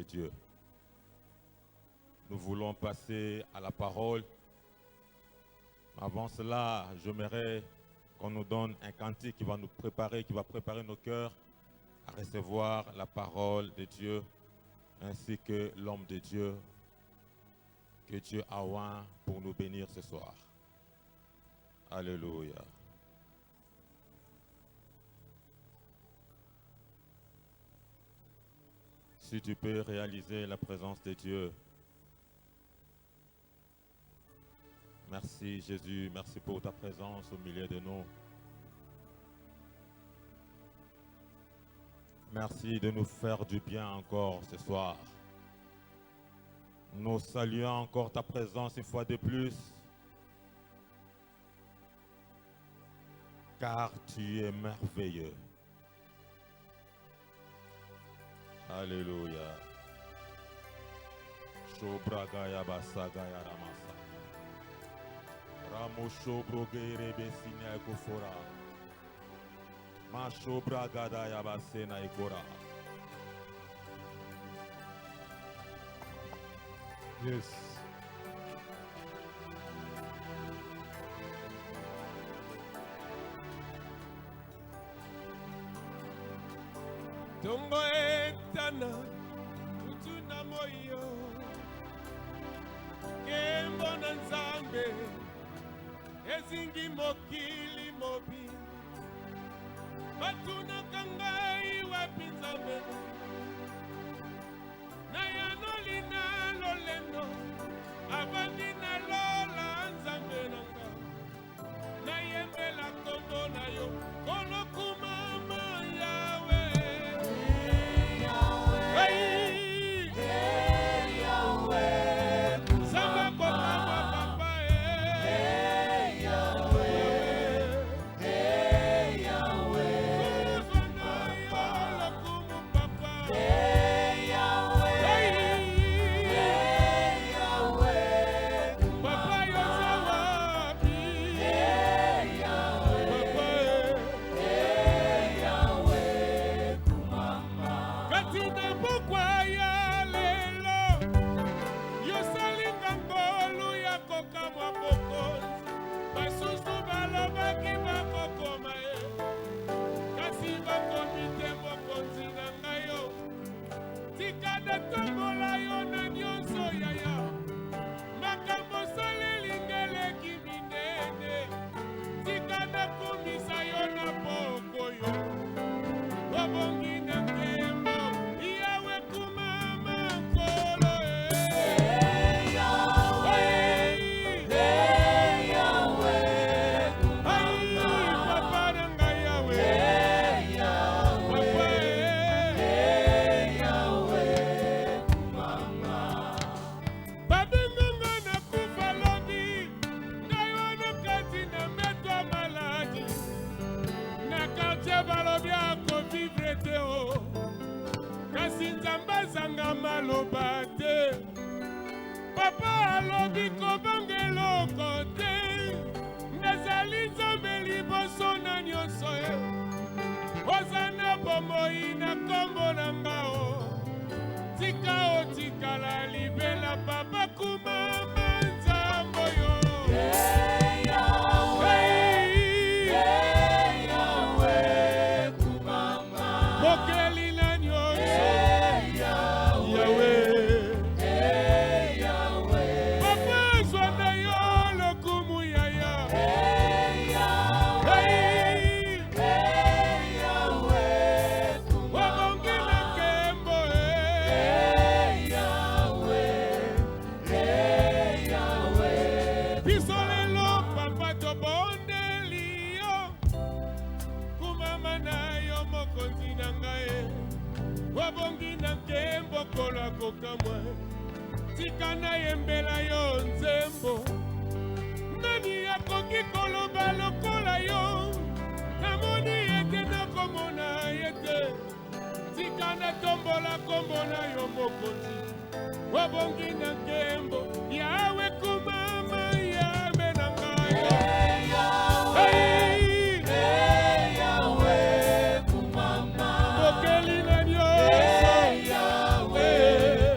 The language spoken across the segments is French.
Dieu. Nous voulons passer à la parole. Avant cela, j'aimerais qu'on nous donne un cantique qui va nous préparer, qui va préparer nos cœurs à recevoir la parole de Dieu, ainsi que l'homme de Dieu que Dieu a oint pour nous bénir ce soir. Alléluia. Si tu peux réaliser la présence de Dieu. Merci Jésus, merci pour ta présence au milieu de nous. Merci de nous faire du bien encore ce soir. Nous saluons encore ta présence une fois de plus, car tu es merveilleux. Alléluia. Shobragaya basagaya ramasa. Ramo shobrogere besina ekofora. Ma shobragada yabasena ekora. Yes. Tongo etana utuna moyo kembo na nzambe ezingi mokili mobi batuna kangai wapi nzambe na yanoli na lolendo abandi na lola nzambe nanga na yembela kombo na yo kolokuma yawe Papa alobi kobangelo kote nazali nzambe liboso na nyonso ozana bomoi na kombo na ngao tika otikala libela papa kumama nzambo yo Yahweh kumama mokeli na nyonso Yahweh tikana yembela yo nzembo nani akoki koloba lokola yo namoni ete nakomona ete tikana tombola kombo na yo mokonzi wabongi na nkembo yawe kumama yabe na ngai Yahweh kumama mokeli na nyonso Yahweh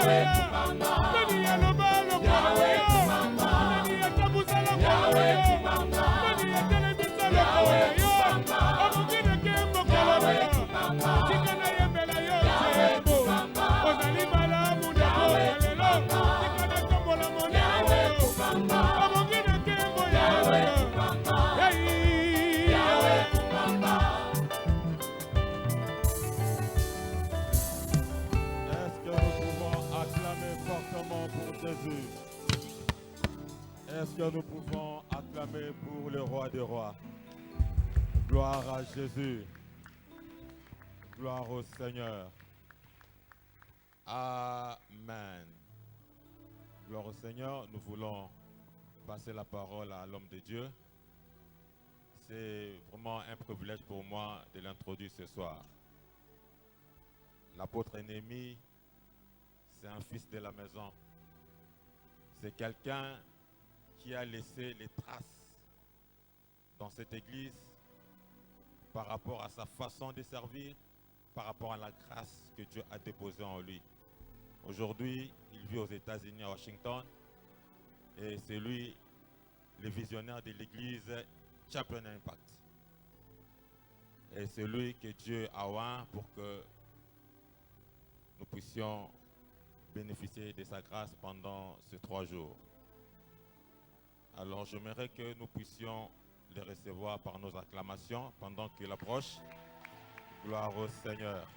Nani aloba lokola yo? Nani atabuza lokola yo? Nani atelemisa lokola yo? Okoki na kembo koloba yo. Tika na yembela yo nzembo. Ozali malamu ndeko ya lelo. Tika na tombola monene yo. Okoki na kembo ya yo. Est-ce que nous pouvons acclamer fortement pour Jésus? Est-ce que nous pouvons acclamer pour le roi des rois? Gloire à Jésus. Gloire au Seigneur. Amen. Gloire au Seigneur. Nous voulons passer la parole à l'homme de Dieu. C'est vraiment un privilège pour moi de l'introduire ce soir. L'apôtre ennemi, c'est un fils de la maison. C'est quelqu'un qui a laissé les traces dans cette église par rapport à sa façon de servir, par rapport à la grâce que Dieu a déposée en lui. Aujourd'hui, il vit aux États-Unis, à Washington, et c'est lui le visionnaire de l'église Chaplain Impact. Et c'est lui que Dieu a oint pour que nous puissions bénéficier de sa grâce pendant ces 3 jours. Alors j'aimerais que nous puissions les recevoir par nos acclamations pendant qu'il approche. Gloire au Seigneur.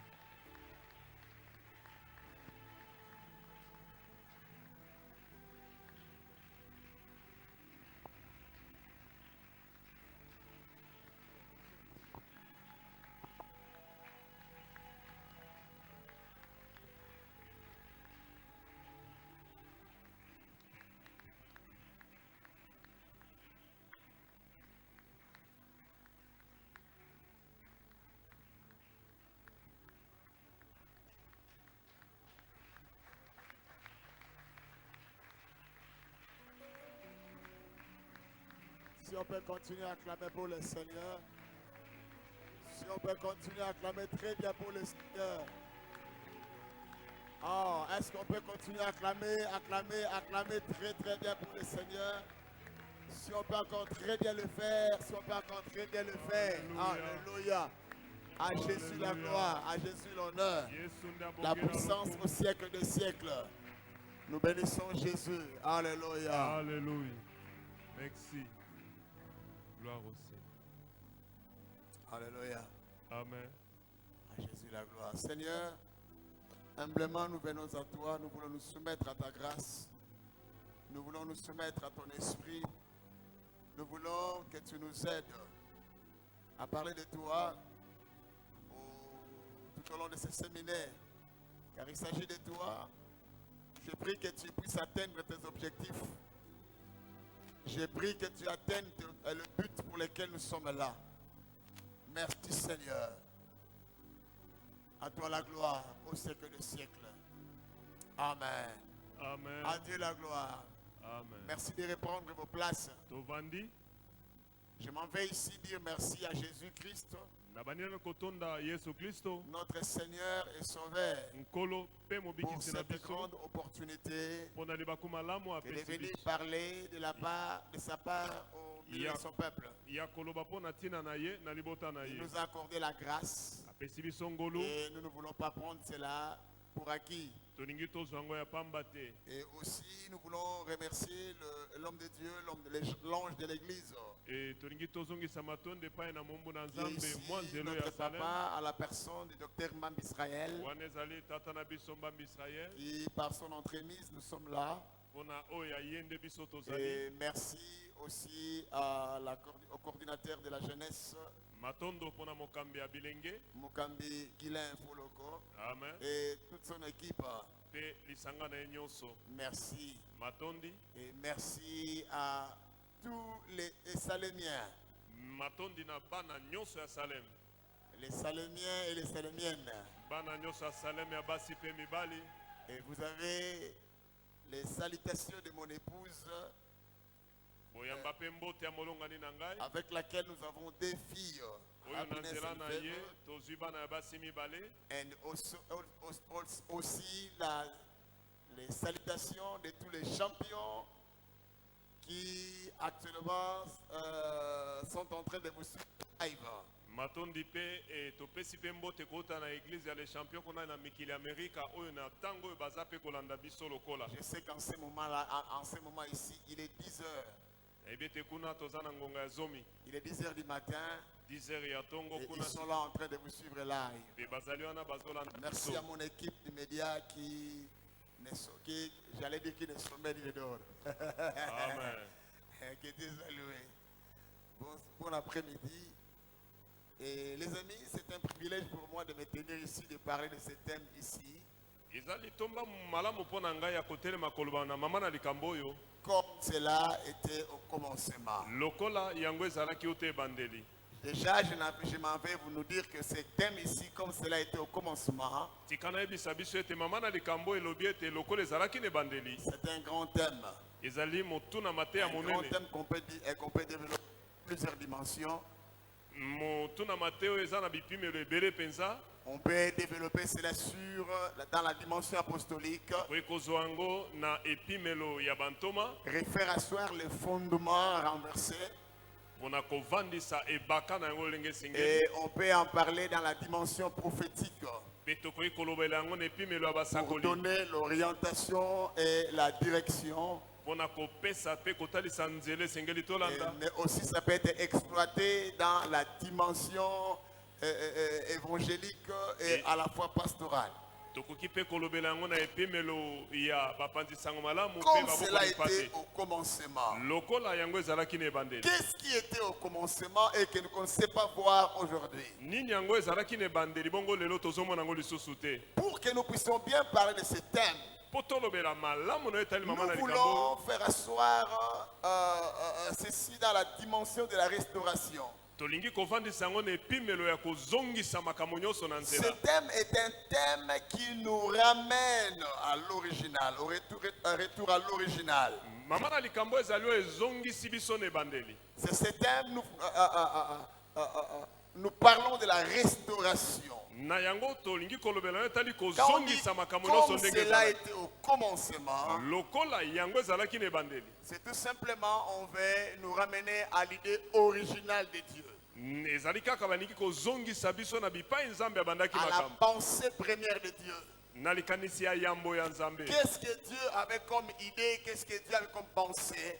Si on peut continuer à acclamer pour le Seigneur. Si on peut continuer à acclamer très bien pour le Seigneur. Oh, est-ce qu'on peut continuer à acclamer très bien pour le Seigneur? Si on peut encore très bien le faire, si on peut encore très bien le faire. Alléluia. À Jésus la gloire, à Jésus l'honneur. La puissance au siècle des siècles. Nous bénissons Jésus. Alléluia. Alléluia. Merci. Gloire au Seigneur. Alléluia. Amen. À Jésus la gloire. Seigneur, humblement nous venons à toi, nous voulons nous soumettre à ta grâce. Nous voulons nous soumettre à ton esprit. Nous voulons que tu nous aides à parler de toi tout au long de ce séminaire. Car il s'agit de toi. Je prie que tu puisses atteindre tes objectifs. Je prie que tu atteignes le but pour lequel nous sommes là. Merci Seigneur. À toi la gloire au siècle des siècles. Amen. Amen. À Dieu la gloire. Amen. Merci de reprendre vos places. Tovandi. Je m'en vais ici dire merci à Jésus-Christ, notre Seigneur et Sauveur, pour cette grande opportunité et de venir parler de sa part au milieu de son peuple. Il nous a accordé la grâce et nous ne voulons pas prendre cela pour acquis. Et aussi nous voulons remercier l'homme de Dieu, l'ange de l'église. Et ici, notre papa à la personne du docteur Mbambi Israël, qui par son entremise nous sommes là. Et merci aussi au coordinateur de la jeunesse, Mukambi Guilain Foloko, et toute son équipe. Merci. Et merci à tous les Salémiens. Les Salémiens et les Salémiennes. Et vous avez les salutations de mon épouse, avec laquelle nous avons 2 filles. Et aussi les salutations de tous les champions qui actuellement sont en train de vous suivre live. matondi pe topesi pe mbote kota na église ya les champions qu'on a na mikili Amerika oyo na tango baza pe kolanda biso lokola. Je sais qu'en ce moment-là, en ce moment ici, il est 10 heures. Ebete kuna tozana ngonga ya zomi. Il est 10 heures du matin. 10 heures ya tongo Et kuna. ils sont là en train de vous suivre live. Pe bazali wana bazolanda. Merci à mon équipe de médias qui j'allais dire qui ne sommet ni ne dort. Amen. Que Dieu soit loué. Bon après-midi. Et les amis, c'est un privilège pour moi de me tenir ici, de parler de ce thème ici. Ezali tomba malamu pona ngai ya kotelema koloba na mama na likambo oyo. Comme cela était au commencement. Lokola yango ezalaki ote bandeli. Déjà, je m'en vais vous nous dire que ce thème ici, comme cela était au commencement, Tikana ebisa biso ete mama na likambo elobi ete lokola ezalaki ne bandeli. c'est un grand thème. Ezali motuna mate ya Un grand monene. thème qu'on peut développer plusieurs dimensions. Motuna mateo eza na bipimelo ebele penza. On peut développer cela dans la dimension apostolique. Oye kozwa yango na epimelo ya bantoma. Refaire asseoir les fondements renversés. Mpona kovandisa ebaka na yango lolenge esengeli. Et on peut en parler dans la dimension prophétique. Mpe tokoki kolobela yango na epimelo ya Pour basakoli. donner l'orientation et la direction. Mpona kopesa mpe kotalisa nzela esengeli tolanda. Mais aussi ça peut être exploité dans la dimension évangélique et à la fois pastorale. Tokoki mpe kolobela yango na epimelo ya bapanzisango malamu mpe Comme cela baboko était mipate. au commencement. Lokola yango ezalaki na ebandeli. Qu'est-ce qui était au commencement et que nous ne sait pas voir aujourd'hui? Nini yango ezalaki na ebandeli bongo lelo tozomona yango lisusu te. Pour que nous puissions bien parler de ce thème, Po tolobela malamu na etali mama na nous likambo. voulons faire asseoir ceci dans la dimension de la restauration. Tolingi kovandisa yango na epimelo ya kozongisa makambo nyonso na Ce nzela. thème est un thème qui nous ramène à l'original, au retour à l'original. Mama na likambo ezali oyo ezongisi biso na ebandeli. C'est ce thème, nous parlons de la restauration. Na yango tolingi kolobela etali Quand on dit kozongisa makambo nyonso comme ndenge cela ezalaki. était au commencement, Lokola yango ezalaki na ebandeli. c'est tout simplement, on veut nous ramener à l'idée originale de Dieu, Ezali kaka balingi kozongisa biso na bipai nzambe abandaki à la makambo. pensée première de Dieu. Na likanisi ya yambo ya nzambe. Qu'est-ce que Dieu avait comme idée, qu'est-ce que Dieu avait comme pensée?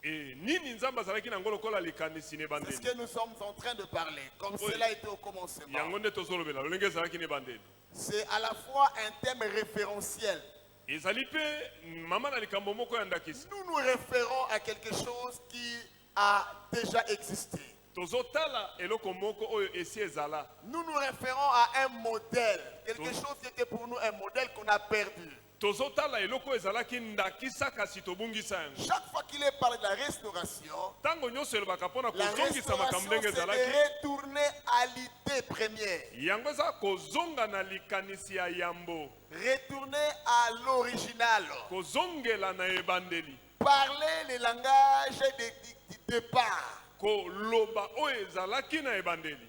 Nini nzambe azalaki nango lokola likanisi na C'est ce ebandeli. que nous sommes en train de parler, comme cela était au commencement. Yango nde tozolobela lolenge ezalaki na ebandeli. C'est à la fois un thème référentiel. Ezali mpe mama na likambo moko ya ndakisi. Nous nous référons à quelque chose qui a déjà existé. Tozotala eloko moko oyo esi ezala. Nous nous référons à un modèle, quelque chose qui était pour nous un modèle qu'on a perdu. Tozotala eloko ezalaki ndakisa kasi tobungisa yango. Chaque fois qu'il est parlé de la restauration, Tango nyonso elobaka mpona la kozongisa makambo restauration ndenge c'est de ezalaki. retourner à l'idée première, Yango eza kozonga na likanisi ya yambo. retourner à l'original, Kozongela na ebandeli. parler le langage du départ. Koloba oyo ezalaki na ebandeli.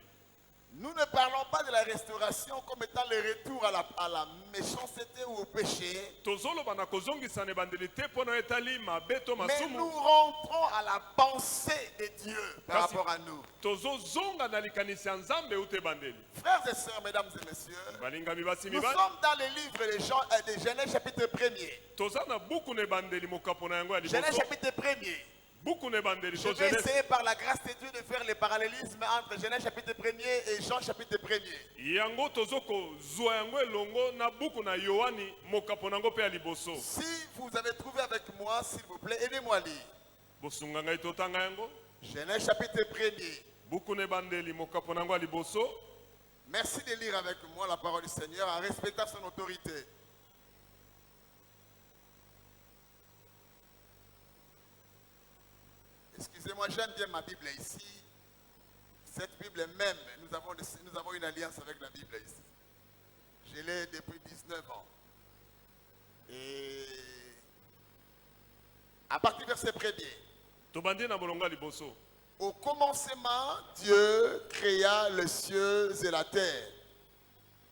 Nous ne parlons pas de la restauration comme étant le retour à la méchanceté ou au péché, Tozoloba na kozongisa na ebandeli te mpona etali mabe to mais masumu. nous rentrons à la pensée de Dieu par Kasi- rapport à nous. Tozozonga na likanisi ya nzambe uta ebandeli. Frères et sœurs, mesdames et messieurs, Balingami basi nous mibali. sommes dans le livre de Genèse chapitre 1er. Toza na buku na ebandeli mokapo na yango ya Genèse liboso. chapitre 1er. Buku na ebandeli Je to vais Genèse. essayer par la grâce de Dieu de faire le parallélisme entre Genèse chapitre 1er et Jean chapitre 1er. Yango tozoko zwa yango elongo na buku na Yohani mokapo nango pe ya liboso. Si vous avez trouvé avec moi, s'il vous plaît, aidez-moi à lire. Bosunga ngai totanga yango. Genèse chapitre 1er. Buku na ebandeli mokapo nango ya liboso. Merci de lire avec moi la parole du Seigneur en respectant son autorité. Excusez-moi, j'aime bien ma Bible ici. Cette Bible même, nous avons une alliance avec la Bible ici. Je l'ai depuis 19 ans. Et à partir du verset 1er, Tobandi na bolongo ya liboso. au commencement, Dieu créa les cieux et la terre.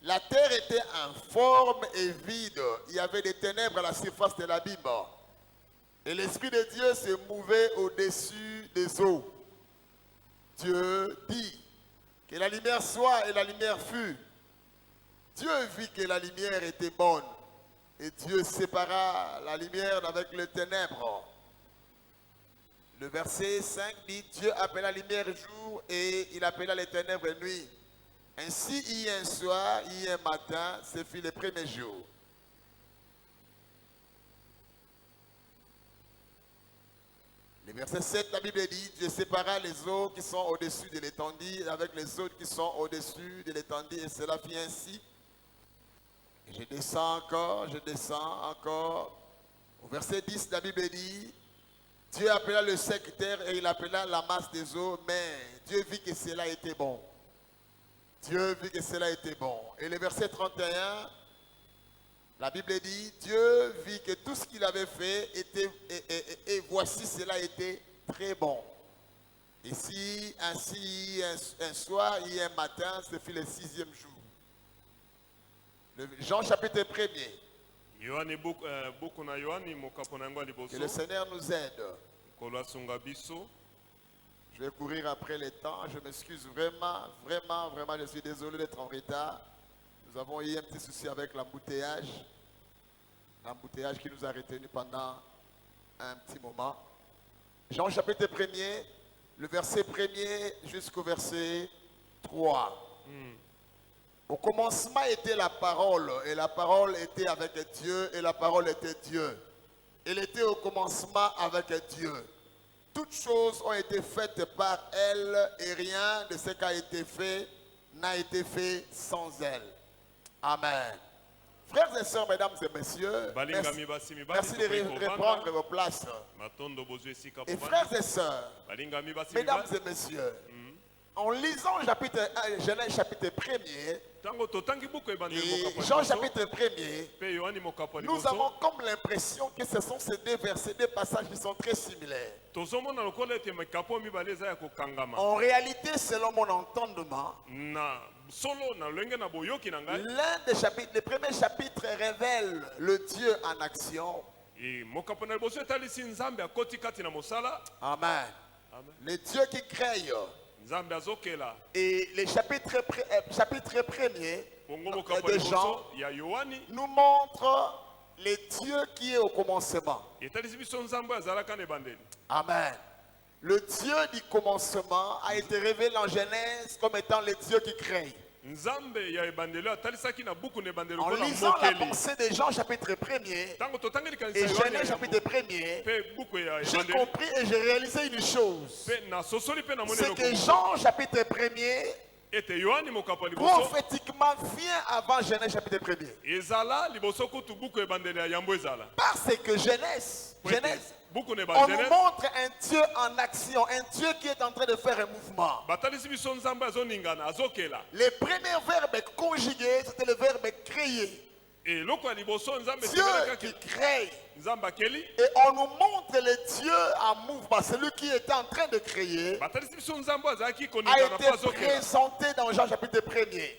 La terre était informe et vide. Il y avait des ténèbres à la surface de l'abîme. Et l'Esprit de Dieu se mouvait au-dessus des eaux. Dieu dit que la lumière soit et la lumière fut. Dieu vit que la lumière était bonne. Et Dieu sépara la lumière d'avec les ténèbres. Le verset 5 dit, Dieu appela la lumière jour et il appela les ténèbres nuit. Ainsi, il y a un soir, il y a un matin, ce fut le premier jour. Le verset 7, la Bible dit, Dieu sépara les eaux qui sont au-dessus de l'étendue avec les autres qui sont au-dessus de l'étendue. Et cela fit ainsi. Et je descends encore, je descends encore. Au verset 10, la Bible dit, Dieu appela le sec terre et il appela la masse des eaux, mais Dieu vit que cela était bon. Dieu vit que cela était bon. Et le verset 31, la Bible dit, Dieu vit que tout ce qu'il avait fait était, et voici cela était très bon. Ici, ainsi, un soir et un matin, ce fut le 6e jour. Jean chapitre 1er. Que le Seigneur nous aide. Je vais courir après le temps. Je m'excuse vraiment, je suis désolé d'être en retard. Nous avons eu un petit souci avec l'embouteillage. L'embouteillage qui nous a retenus pendant un petit moment. Jean chapitre 1er, le verset 1er jusqu'au verset 3. Au commencement était la parole, et la parole était avec Dieu, et la parole était Dieu. Elle était au commencement avec Dieu. Toutes choses ont été faites par elle, et rien de ce qui a été fait n'a été fait sans elle. Amen. Frères et sœurs, mesdames et messieurs, merci de reprendre vos places. Et frères et sœurs, mesdames et messieurs, en lisant Genèse chapitre 1er, et Jean chapitre 1er, nous avons comme l'impression que ce sont ces deux versets, deux passages qui sont très similaires. En réalité, selon mon entendement, l'un des chapitres, le premier chapitre révèle le Dieu en action. Amen. Le Dieu qui crée. Et le chapitre premier de Jean nous montre le Dieu qui est au commencement. Amen. Le Dieu du commencement a été révélé en Genèse comme étant le Dieu qui crée. En lisant la pensée de Jean chapitre 1er et Genèse chapitre 1er, j'ai compris et j'ai réalisé une chose. C'est que Jean chapitre 1er prophétiquement vient avant Genèse chapitre 1er. Parce que Genèse, on nous montre un Dieu en action, un Dieu qui est en train de faire un mouvement. Le premier verbe conjugué, c'était le verbe créer. Dieu qui crée. Et on nous montre le Dieu en mouvement, celui qui était en train de créer, a été présenté dans Jean chapitre 1er.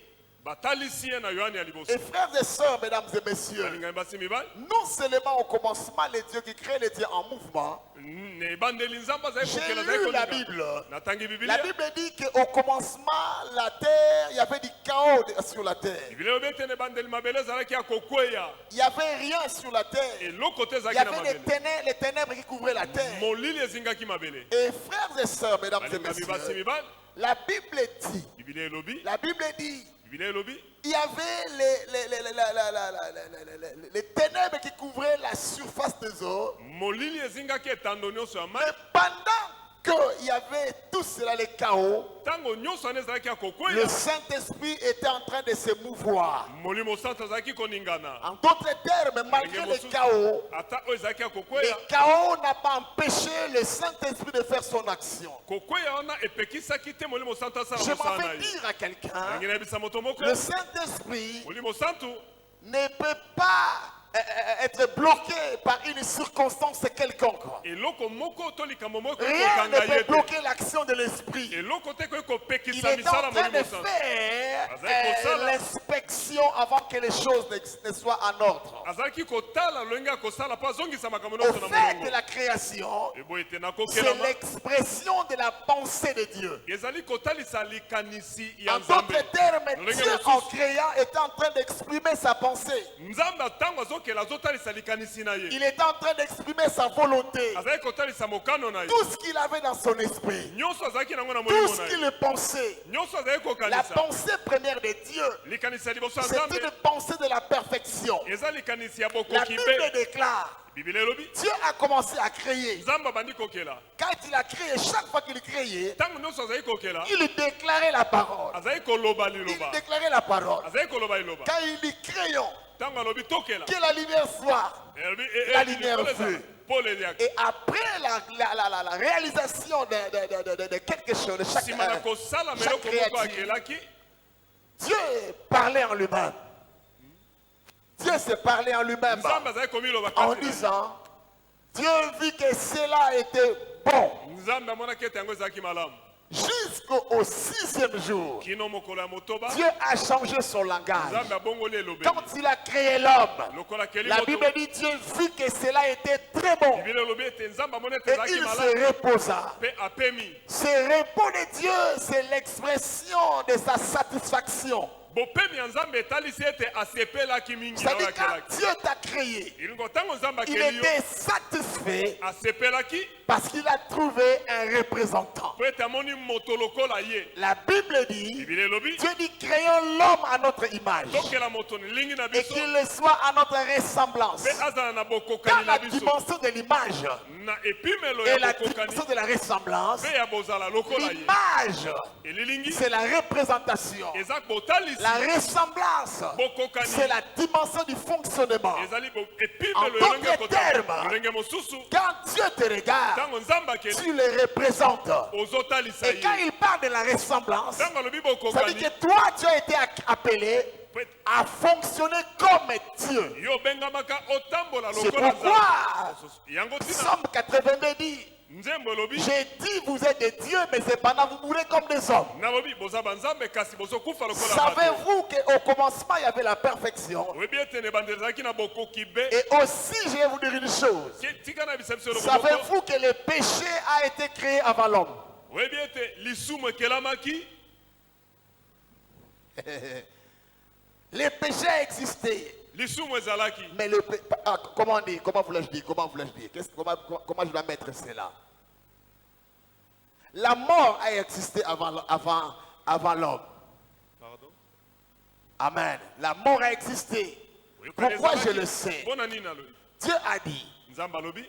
Et frères et sœurs, mesdames et messieurs, non seulement au commencement, le Dieu qui crée, le Dieu en mouvement. J'ai lu la Bible. La Bible dit qu'au commencement, la terre, il y avait du chaos sur la terre. Il n'y avait rien sur la terre. Il y avait les ténèbres qui couvraient la terre. Et frères et sœurs, mesdames et messieurs, la Bible dit, il y avait les ténèbres qui couvraient la surface des eaux. Mais pendant qu'il y avait tout cela, le chaos, le Saint-Esprit était en train de se mouvoir. En d'autres termes, malgré le chaos n'a pas empêché le Saint-Esprit de faire son action. Je m'en vais dire à quelqu'un, le Saint-Esprit ne peut pas être bloqué par une circonstance quelconque. Rien ne peut bloquer l'action de l'esprit. Il est en train de faire l'inspection avant que les choses ne soient en ordre. azalaki kotala lolenge ya kosala mpo azongisa makambo Au nyonso na fait de molongo la création, eboye te c'est nakokelama l'expression de la pensée de Dieu. ezali kotalisa likanisi ya En nzambe d'autres termes, Lolenge Dieu en mosusu. créant était en train d'exprimer sa pensée. nzambe ntango azokela azotalisa likanisi na ye Il était en train d'exprimer sa volonté. azalaki kotalisa mokano na ye Tout ce qu'il avait dans son esprit, nyonso azalaki nango na tout molimo ce na qu'il ye pensait. nyonso azalaki La kokanisa pensée première de Dieu, likanisi ya liboso ya c'est nzambe une pensée de la perfection. eza likanisi ya La bokoki Bible mpe déclare, biblia elobi Dieu a commencé à créer. nzambe abandi kokela Quand il a créé, chaque fois qu'il créait, ntango nyonso azalaki kokela il déclarait la parole. azalaki koloba Il liloba déclarait la parole. azalaki koloba liloba Quand il dit créons, ntango alobi tokela que la lumière soit. elobi La lumière fut. pole eliaki Et après la réalisation de quelque chose, de chaque, nsima na kosala chaque meloko moko créature, akelaki Dieu parlait en lui-même. Dieu s'est parlé en lui-même nzambe azalaki komiloba en kati na ye. disant, Dieu vit que cela était bon nzambe amonaki ete yango ezalaki malamu jusqu'au 6e jour. kino mokolo ya motoba Dieu a changé son langage. nzambe abongoli elobeli Quand il a créé l'homme, lokola akeli la moto Bible dit Dieu vit que cela était très bon biblia elobi ete nzambe amoni ete et ezalaki il malamu se reposa. mpe apemi Ce repos de Dieu, c'est l'expression de sa satisfaction. bopemi ya nzambe etalisi ete asepelaki mingi na oyo C'est-à-dire quand akelaki Dieu t'a créé, elingo ntango nzambe il akeli yo était satisfait asepelaki parce qu'il a trouvé un représentant. po ete amoni moto lokola ye La Bible dit, biblia elobi Dieu dit créons l'homme à notre image tokela moto nilingi na et biso qu'il soit à notre ressemblance. mpe azala na Dans bokokani la na biso dimension de l'image na epimelo et ya la bokokani dimension de la ressemblance, mpe ya bozala lokola ye l'image, elilingi c'est la représentation. eza kotalisi La ressemblance, bokokani c'est la dimension du fonctionnement. ezali En epimelo d'autres elongi ekotala termes, lolenge mosusu Quand Dieu te regarde, ntango nzambe akeli tu le représentes. ozotalisa Et quand ye il parle de la ressemblance, ntango alobi ça veut bokokani dire que toi, tu as été appelé à fonctionner comme Dieu. yo obengamaka otambola C'est lokola pourquoi nzambe yango tina Psaume 82 dit, nzembo elobi j'ai dit vous êtes des dieux, mais cependant vous mourrez comme des hommes. nalobi boza banzambe kasi bozokufa lokola bato Savez-vous qu'au commencement, il y avait la perfection? oyebi ete na ebandeli ezalaki na bokoki be Et aussi, je vais vous dire une chose. tika na bisa biso eloko moko Savez-vous que le péché a été créé avant l'homme? oyebi ete lisumu ekelamaki Le péché a existé. lisumu ezalaki Mais le comment on dit? Comment voulais-je dire? Comment voulais-je dire? Comment je dois mettre cela? La mort a existé avant l'homme. Pardon? Amen. La mort a existé. Pourquoi je le sais? mpona nini alobi Dieu a dit, nzambe alobi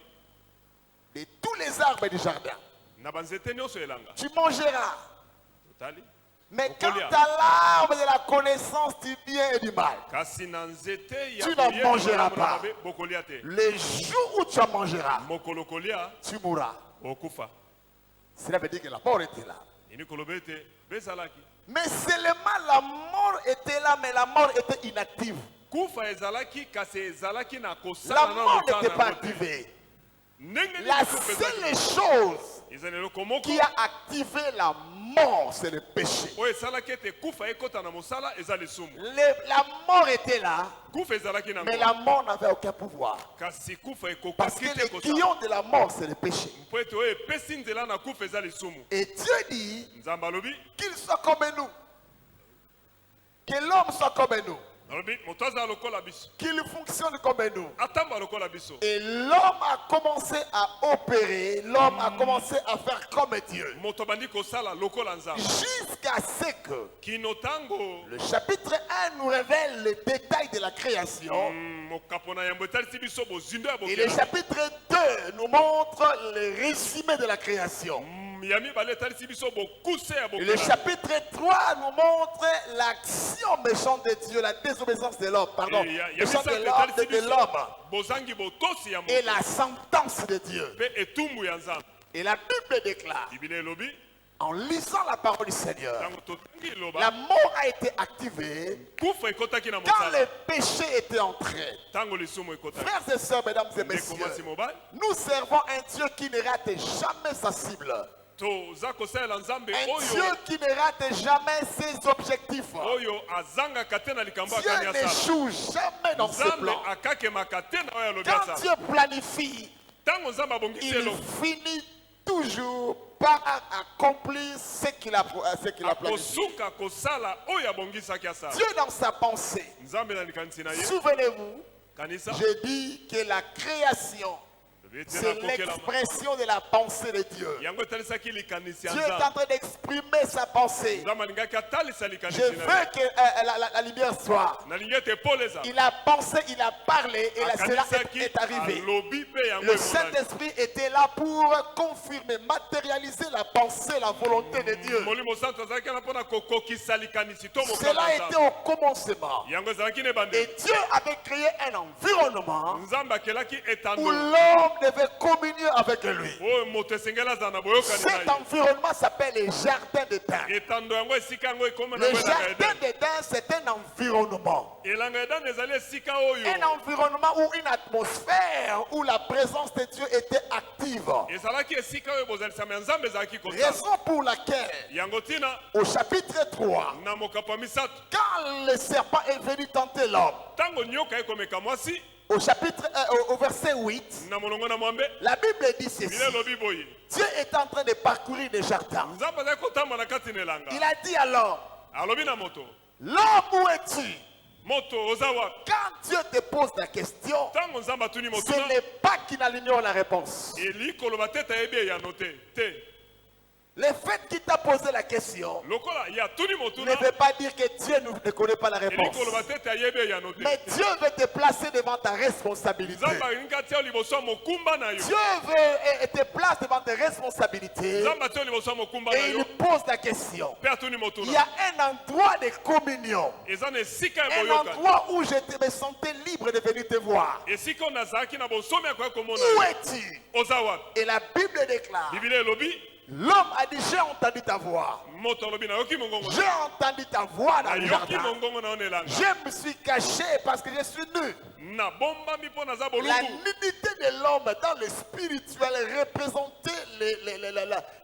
de tous les arbres du jardin, na banzete nyonso elanga tu mangeras. totali Mais Okolia. quant à l'arbre de la connaissance du bien et du mal, kasi na nzete ya Tu n'en koyeba mangeras malamu na pas. mabe, bokolia te le jour où tu en mangeras, mokolo kolia tu mourras. okufa Cela veut dire que la mort était là. ini koloba ete bezalaki Mais seulement la mort était là, mais la mort était inactive. kufa ezalaki kasi ezalaki na La kosala na mort motana n'était pas yango te. activée. ndenge nini La kufa seule ezalaki chose ezali eloko moko qui a activé la mort, c'est le péché. oyo esalaki ete kufa ekota na mosala eza lisumu La mort était là, kufa ezalaki mais nango la mort n'avait aucun pouvoir. kasi kufa Parce ekokaki que te les kosala guillons de la mort, c'est le péché. mpo ete oyo epesi nzela na kufa eza lisumu Et Dieu dit nzambe alobi qu'il soit comme nous. Que l'homme soit comme nous. alobi moto azala lokola biso Qu'il fonctionne comme nous. atamba lokola biso Et l'homme a commencé à opérer, l'homme a commencé à faire comme Dieu. moto abandi kosala lokola nzambe Jusqu'à ce que kino ntango le chapitre 1 nous révèle les détails de la création. mokapo na yambo etalisi biso bozindo ya Et le bokela chapitre 2 nous montre le résumé de la création. ya mibale etalisi biso bokuse ya Et le bokela chapitre 3 nous montre l'action méchante de Dieu, la désobéissance de l'homme, pardon, ya méchante misato de etalisi l'homme, biso bozangi botosi ya et moto la sentence de Dieu. mpe etumbu ya nzambe Et la Bible déclare, biblia elobi en lisant la parole du Seigneur, ntango totangi la eloba mort a été activée kufa ekotaki na quand mosala le péché était entré. ntango lisumu ekotaki Frères et sœurs, mesdames et ndeko mwasi messieurs, mobali nous servons un Dieu qui ne rate jamais sa cible. toza kosalela nzambe Un Dieu oyo qui ne rate jamais ses objectifs. oyo azangaka te na likambo Dieu akani asala n'échoue jamais dans ses nzambe plans. akakemaka te na oyo alobi Quand asala Dieu planifie, ntango nzambe abongisi il eloko finit toujours par accomplir ce qu'il a planifié. akosuka kosala oyo abongisaki asala Dieu dans sa pensée, nzambe na likanisi na ye souvenez-vous, kanisa j'ai dit que la création, c'est l'expression de la pensée de Dieu. yango etalisaki likanisi ya Dieu est en nzambe train d'exprimer sa pensée. nzambe alingaki atalisa likanisi Je na veux ye que la lumière soit. nalingi ete pole eza Il a pensé, il a parlé et cela akanisaki est arrivé. alobi mpe yango Le emonani. Saint-Esprit était là pour confirmer, matérialiser la pensée, la volonté de Dieu. molimo santo azalaki na mpona kokokisa likanisi to Cela mokano était nzambe au commencement. yango ezalaki na Et ebandeli Dieu avait créé un environnement nzambe akelaki où etando l'homme devait communier avec lui. oyo moto esengeli azala na boyokani Cet na ye environnement s'appelle le jardin d'Éden. etando yango esika yango ekoma na Le ngo elanga jardin eden d'Éden, c'est un environnement. elanga eden ezali esika oyo Un environnement où une atmosphère où la présence de Dieu était active. ezalaki esika oyo bozalisama ya nzambe ezalaki kosala Raison pour laquelle, yango ntina au chapitre 3, na mokapo ya misato quand le serpent est venu tenter l'homme, ntango nyoka ekomeka mwasi au verset 8, na molongo na mwambe la Bible dit ceci. bile elobi boye Dieu est en train de parcourir les jardins. nzambe azali kotamba na kati na elanga Il a dit alors, alobi na moto l'homme, où es-tu? moto oza wapi Quand Dieu te pose la question, ntango nzambe atuni ce motuna n'est pas qu'il ignore la réponse. eli koloba te tayebi eyano te te Le fait qu'il t'a posé la question lokola ya tuni ne motuna veut pas dire que Dieu ne connaît pas la eli réponse. koloba te tayebi eyano te Mais Dieu veut te placer devant ta responsabilité. nzambe alingi atia yo liboso ya mokumba na yo Dieu veut te place devant tes responsabilités nzambe atia yo liboso ya mokumba na et yo il pose la question. mpe atuni Il y motuna a un endroit de communion, eza na esika ya un boyokani endroit où je me sentais libre de venir te voir. esika oyo nazalaki na bosomi ya koya komona Où yo es-tu? oza wapi Et la Bible déclare, biblia elobi l'homme a dit, j'ai entendu ta voix. moto alobi nayoki mongongo J'ai entendu ta voix dans le nayoki jardin. mongongo na yo na elanga Je me suis caché parce que je suis nu. nabombami mpo naza La bolungu nudité de l'homme dans le spirituel représentait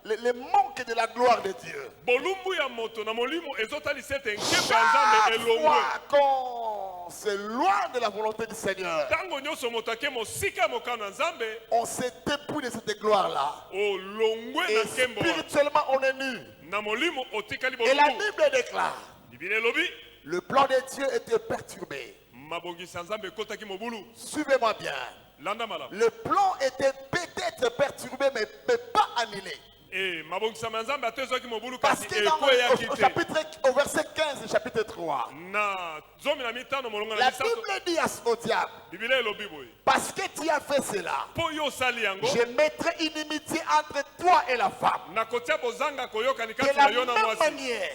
les manques de la gloire de Dieu. bolumbu ya moto na molimo ezotalisa ete nkembo ya nzambe Chaque elongwe fois qu'on s'éloigne de la volonté du Seigneur, ntango nyonso moto ake mosika ya mokano ya nzambe on se dépouille de cette gloire-là. olongwe Et na nkembo wana. spirituellement, on est nu. na molimo otikali Et la bolumbu Bible déclare, biblia elobi le plan de Dieu était perturbé. mabongisi ya nzambe ekotaki mobulu Suivez-moi bien. landa malamu Le plan était peut-être perturbé, mais pas annulé. mabongisama ya nzambe ate ezwaki mobulu Parce kasi que dans ekweyaki te au verset 15 du chapitre 3, na zomi na mitano molongo na la misato Bible dit au diable, biblia elobi boye parce que tu as fait cela, mpo yo osali yango je mettrai inimitié entre toi et la femme. nakotia bozanga koyokani De kati la na yo na même mwasi manière,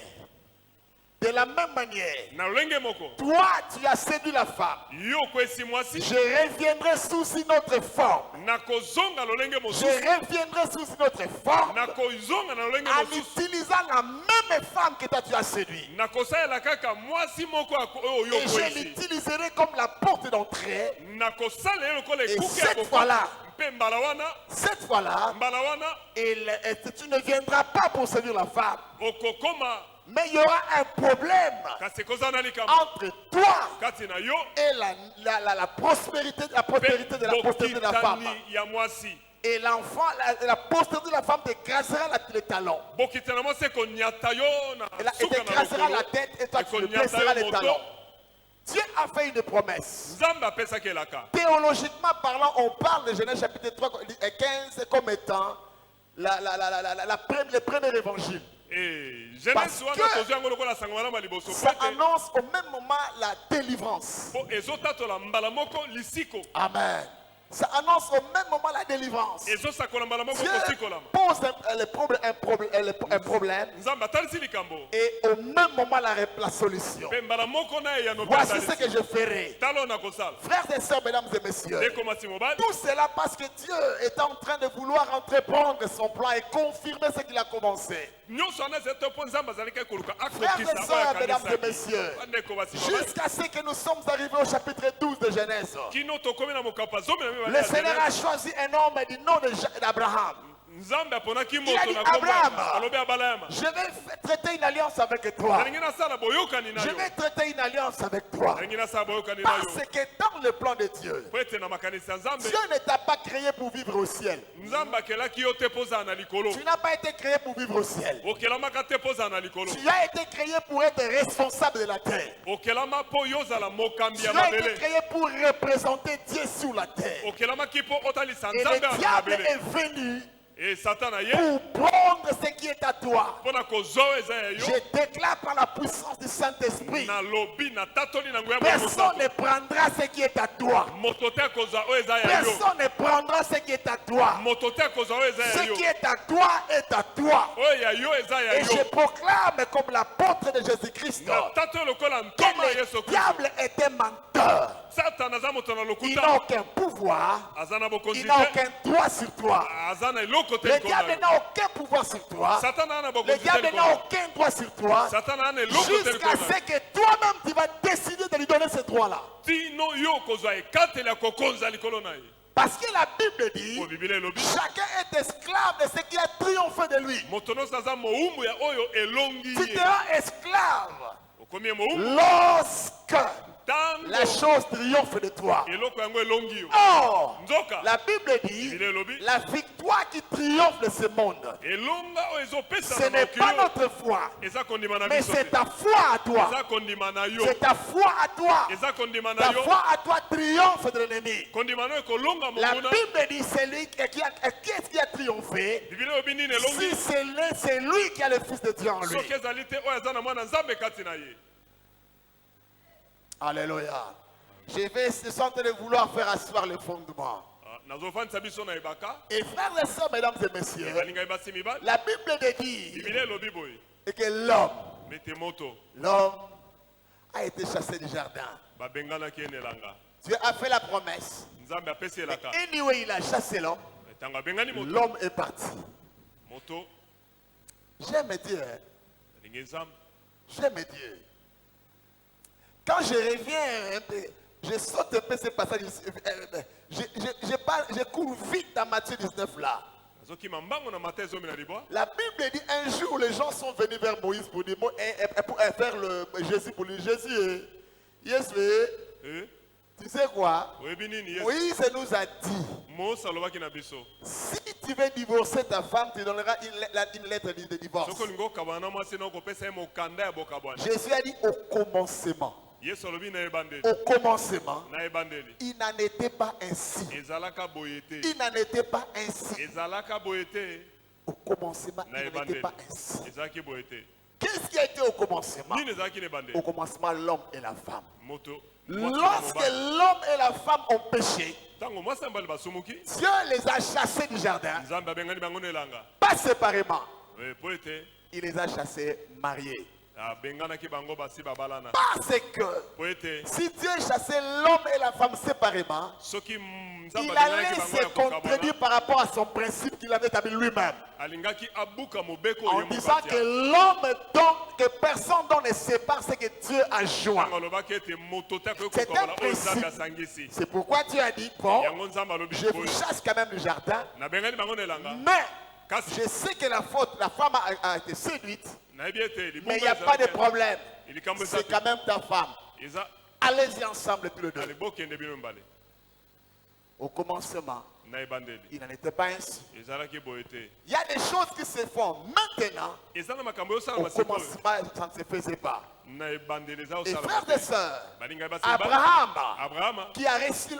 de la même manière, na lolenge moko toi tu as séduit la femme. yo okwesi mwasi Je reviendrai sous une autre forme. nakozonga lolenge Je mosusu reviendrai sous une autre forme nakozonga na lolenge en mosusu utilisant la même femme que toi tu as séduit. nakosalela kaka mwasi moko oyo yo Et je okwesi l'utiliserai comme la porte d'entrée. nakosala ye lokola Et ekuke ya cette kokota fois-là, mpe mbala wana cette fois-là, mbala wana tu ne viendras pas pour séduire la femme. okokoma Mais il y aura un problème kasi ekozala na likambo entre toi kati na yo et la prospérité, la prospérité de la postérité de la femme. bokitani ya mwasi Et l'enfant, la postérité de la femme t'écrasera les talons. bokitani ya mwasi ekonyata yo na Et suka na t'écrasera la lokolo tête et toi tu te ekonyata blesseras les yo talons. moto Dieu a fait une promesse. nzambe apesaki elaka Théologiquement parlant, on parle de Genèse chapitre 3 et 15 comme étant le premier évangile. genèse wana tozwi yango lokola sango malamu ya liboso Ça po ete annonce au même moment la délivrance. po ezotatola mbala moko lisiko Amen. Ça annonce au même moment la délivrance. ezosakola mbala moko Dieu kosikolama pose un problème nzambe atalisi likambo et au même moment la solution. mpe mbala moko na eyano mpe Voici ce atalisi que je ferai. tala oyo nakosala Frères et sœurs, mesdames et messieurs, ekomasi mobali tout cela parce que Dieu est en train de vouloir entreprendre son plan et confirmer ce qu'il a commencé. nyonso wana ezali to mpo nzambe azalaki koluka Frères et sœurs, mesdames et messieurs, bandeko basi mobali jusqu'à ce que nous sommes arrivés au chapitre 12 de Genèse, kino tokomi na mokapo ya zomi na le mibale ya Seigneur a Genèse. choisi un homme du nom d'Abraham. Nzambe aponaki Il a moto dit, na kombo. Abraham, Alobi Abraham. je vais traiter une alliance avec toi. Nalingi nasala boyokani na Je yo. vais traiter une alliance avec toi. Nalingi nasala boyokani na yo. Parce que dans le plan de Dieu, Po ete na makanisi ya Nzambe. Dieu ne t'a pas créé pour vivre au ciel. Nzambe akelaki yo te poza na likolo. Tu n'as pas été créé pour vivre au ciel. Okelamaka te poza na likolo. Tu as été créé pour être responsable de la terre. Okelama po yozala mokambi Tu ya as été mabele. créé pour représenter Dieu sur la terre. Okelamaki po otalisa Et Nzambe le na diable mabele. est venu Et Satan a ye. pour prendre ce qui est à toi. Pona kozo eza ya yo. Je déclare par la puissance du Saint-Esprit, Na lobi na tatoli na ngoya personne mo. ne prendra ce qui est à toi. Moto te koza o eza ya yo. Personne ne prendra ce qui est à toi. Moto te koza o eza ya Ce yo. qui est à toi est à toi. O ya yo eza ya Et je yo. proclame comme l'apôtre de Jésus-Christ Na tato lokola que ntoma le Yesu Kristo. diable est un menteur. Satan aza moto na Il n'a lokuta. aucun pouvoir. Aza na bokonzi Il n'a te. aucun droit sur toi. Aza na eloko te Le likolo na diable yo. n'a aucun pouvoir sur toi. Satan na Le bokonzi te diable likolo n'a na yo. aucun droit sur toi. Satan na eloko te Jusqu'à likolo na ce que toi-même tu vas décider de lui donner ce droit-là. tino yo kozwa ekateli ya kokonza likolo na ye. Parce que la Bible dit, Po biblia elobi chacun est esclave de ce qui a triomphé de lui. moto nyonso aza mowumbu ya oyo elongi Tu ye. seras esclave Okomi ye mowumbu lorsque la ntango chose triomphe de toi. eloko yango elongi yo. Or, Nzoka la Bible dit, biblia elobi la victoire qui triomphe de ce monde, elonga oyo ezopesa ce na n'est pas mokili oyo notre foi, eza kondima na mais biso c'est te. ta foi à toi. Eza kondima na yo. C'est ta foi à toi. Eza kondima na Ta yo. foi à toi triomphe de l'ennemi. Kondima na yo ekolonga La monguna. Bible dit, c'est lui qui est-ce qui a triomphé? biblia elobi nini Si elongi c'est lui qui a le Fils de Dieu en lui. soki ezali te oyo aza na mwana nzambe kati na ye. Alléluia. Je vais ce soir de vouloir faire asseoir le fondement. Ah, nazofandisa biso na ebaka Et frères et sœurs, mesdames et messieurs, balingai basi mibali la Bible dit biblia elobi boye que l'homme mete moto a été chassé du jardin. babenganaki ye na elanga. Dieu a fait la promesse. Nzambe apesi elaka. Anyway, il a chassé l'homme. Ntango abengani moto L'homme est parti. moto J'aime Dieu. alingi nzambe. J'aime Dieu. Quand je reviens un peu, je saute un peu ce passage. Je cours vite dans Matthieu 19 là. azokima mbango na mata ezomi na libwa. La Bible dit un jour les gens sont venus vers Moïse pour dire pour faire le Jésus pour lui. Jésus, tu sais quoi? oyebi nini Yesu Moïse nous a dit, mose alobaki na biso si tu veux divorcer ta femme, tu donneras une lettre de divorce. soki olingi okabwana na mwasi na okopesa ye mokanda ya bokabwana. Jésus a dit au commencement. Yesu alobi na ebandeli Au commencement, na ebandeli il n'en était pas ainsi. ezalaka boye te Il n'en était pas ainsi. ezalaka boye te Au commencement, na il n'était ebandeli pas ainsi. ezalaki boye te. Qu'est-ce qui a été au commencement? nini ezalaki na ebandeli Au commencement, l'homme et la femme. moto Lorsque l'homme et la femme ont péché, ntango mwasi na mobali basumuki Dieu les a chassés du jardin, nzambe abengani bango na elanga. pas séparément. Po ete Il les a chassés mariés. abenganaki bango basi babalana. Parce que Po ete si Dieu chassait l'homme et la femme séparément, soki il nzambe allait abenganaki bango se ya kokabwana contredire par rapport à son principe qu'il avait établi lui-même. alingaki abuka mobeko En oyo disant moko que atia. l'homme donne, que personne donne ne sépare ce que Dieu a joint. ntango alobaki ete moto te akoki C'est un kokabala oyo nzambe principe. asangisi. C'est pourquoi Dieu a dit, bon, yango nzambe alobi je vous boye chasse quand même du jardin, nabengani bango na elanga mais kasi je sais que la femme a été séduite, nayebi ete mais il n'y a pas de problème. likambo eza C'est te quand même ta femme. eza Allez-y ensemble tous les deux. ale bokende bino mibale Au commencement, na ebandeli il n'en était pas ainsi. ezalaki boye te. Il y a des choses qui se font maintenant. eza na makambo oyo osala Au basikoyo commencement, ça ne se faisait pas. na ebandeli eza Et osala frères et sœurs, balingai basi Abraham, abrahama qui a reçu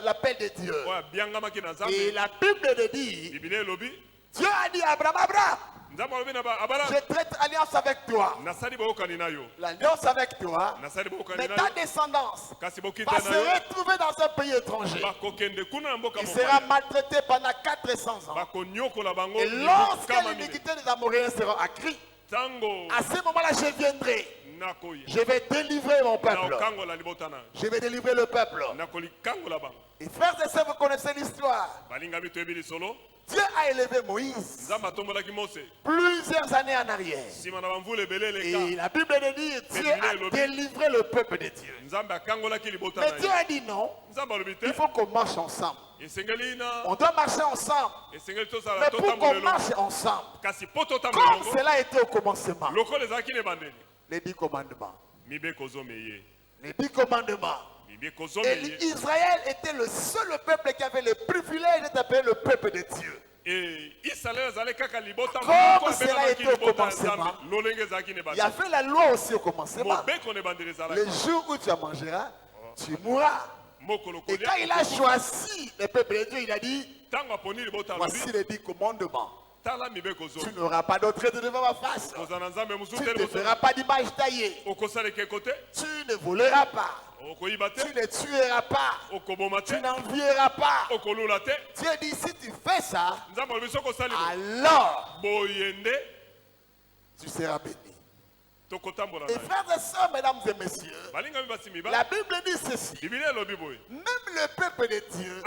l'appel de Dieu, oyo abiangamaki na et nzambe la Bible dit, bibilia elobi Dieu a dit à Abraham, Abraham, nzambe alobi na abala je traite alliance avec toi. nasali boyokani na yo L'alliance avec toi, nasali boyokani mais na ta yo descendance kasi bokite va na se yo retrouver dans un pays étranger. bakokende kuna na mboka Il sera mopaya maltraité pendant 400 ans. bakonyokola bango Et lorsque kama mine l'iniquité des Amoréens sera accrue, ntango à ce moment-là, je viendrai. nakoya Je vais délivrer mon peuple. naokangola libota na Je vais délivrer le peuple. nakolikangola bango. Et frères et sœurs, vous connaissez l'histoire. balingami toyebi lisolo Dieu a élevé Moïse nzambe atombolaki mose plusieurs années en arrière. nsima na bamvula ebele Et eleka la Bible dit Dieu a délivré le peuple de Dieu. nzambe akangolaki libota Mais na Dieu ye a dit non, nzambe alobi te il faut qu'on marche ensemble. On doit marcher ensemble. Mais pour qu'on marche ensemble, comme cela était au commencement, les 10 commandements. Les 10 commandements. Et Israël était le seul peuple qui avait le privilège d'être appelé le peuple de Dieu. Comme cela était au commencement, il y avait la loi aussi au commencement. Le jour où tu en mangeras, tu mourras. Et quand il a choisi le peuple de Dieu, il a dit, voici les 10 commandements. Tu n'auras pas d'autre Dieu devant ma face. Tu ne feras pas d'image taillée. Tu ne voleras pas. Tu ne tueras pas. Tu n'envieras pas. Dieu dit, si tu fais ça, alors tu seras béni. Et frères et sœurs, mesdames et messieurs, la Bible dit ceci. Même le peuple de Dieu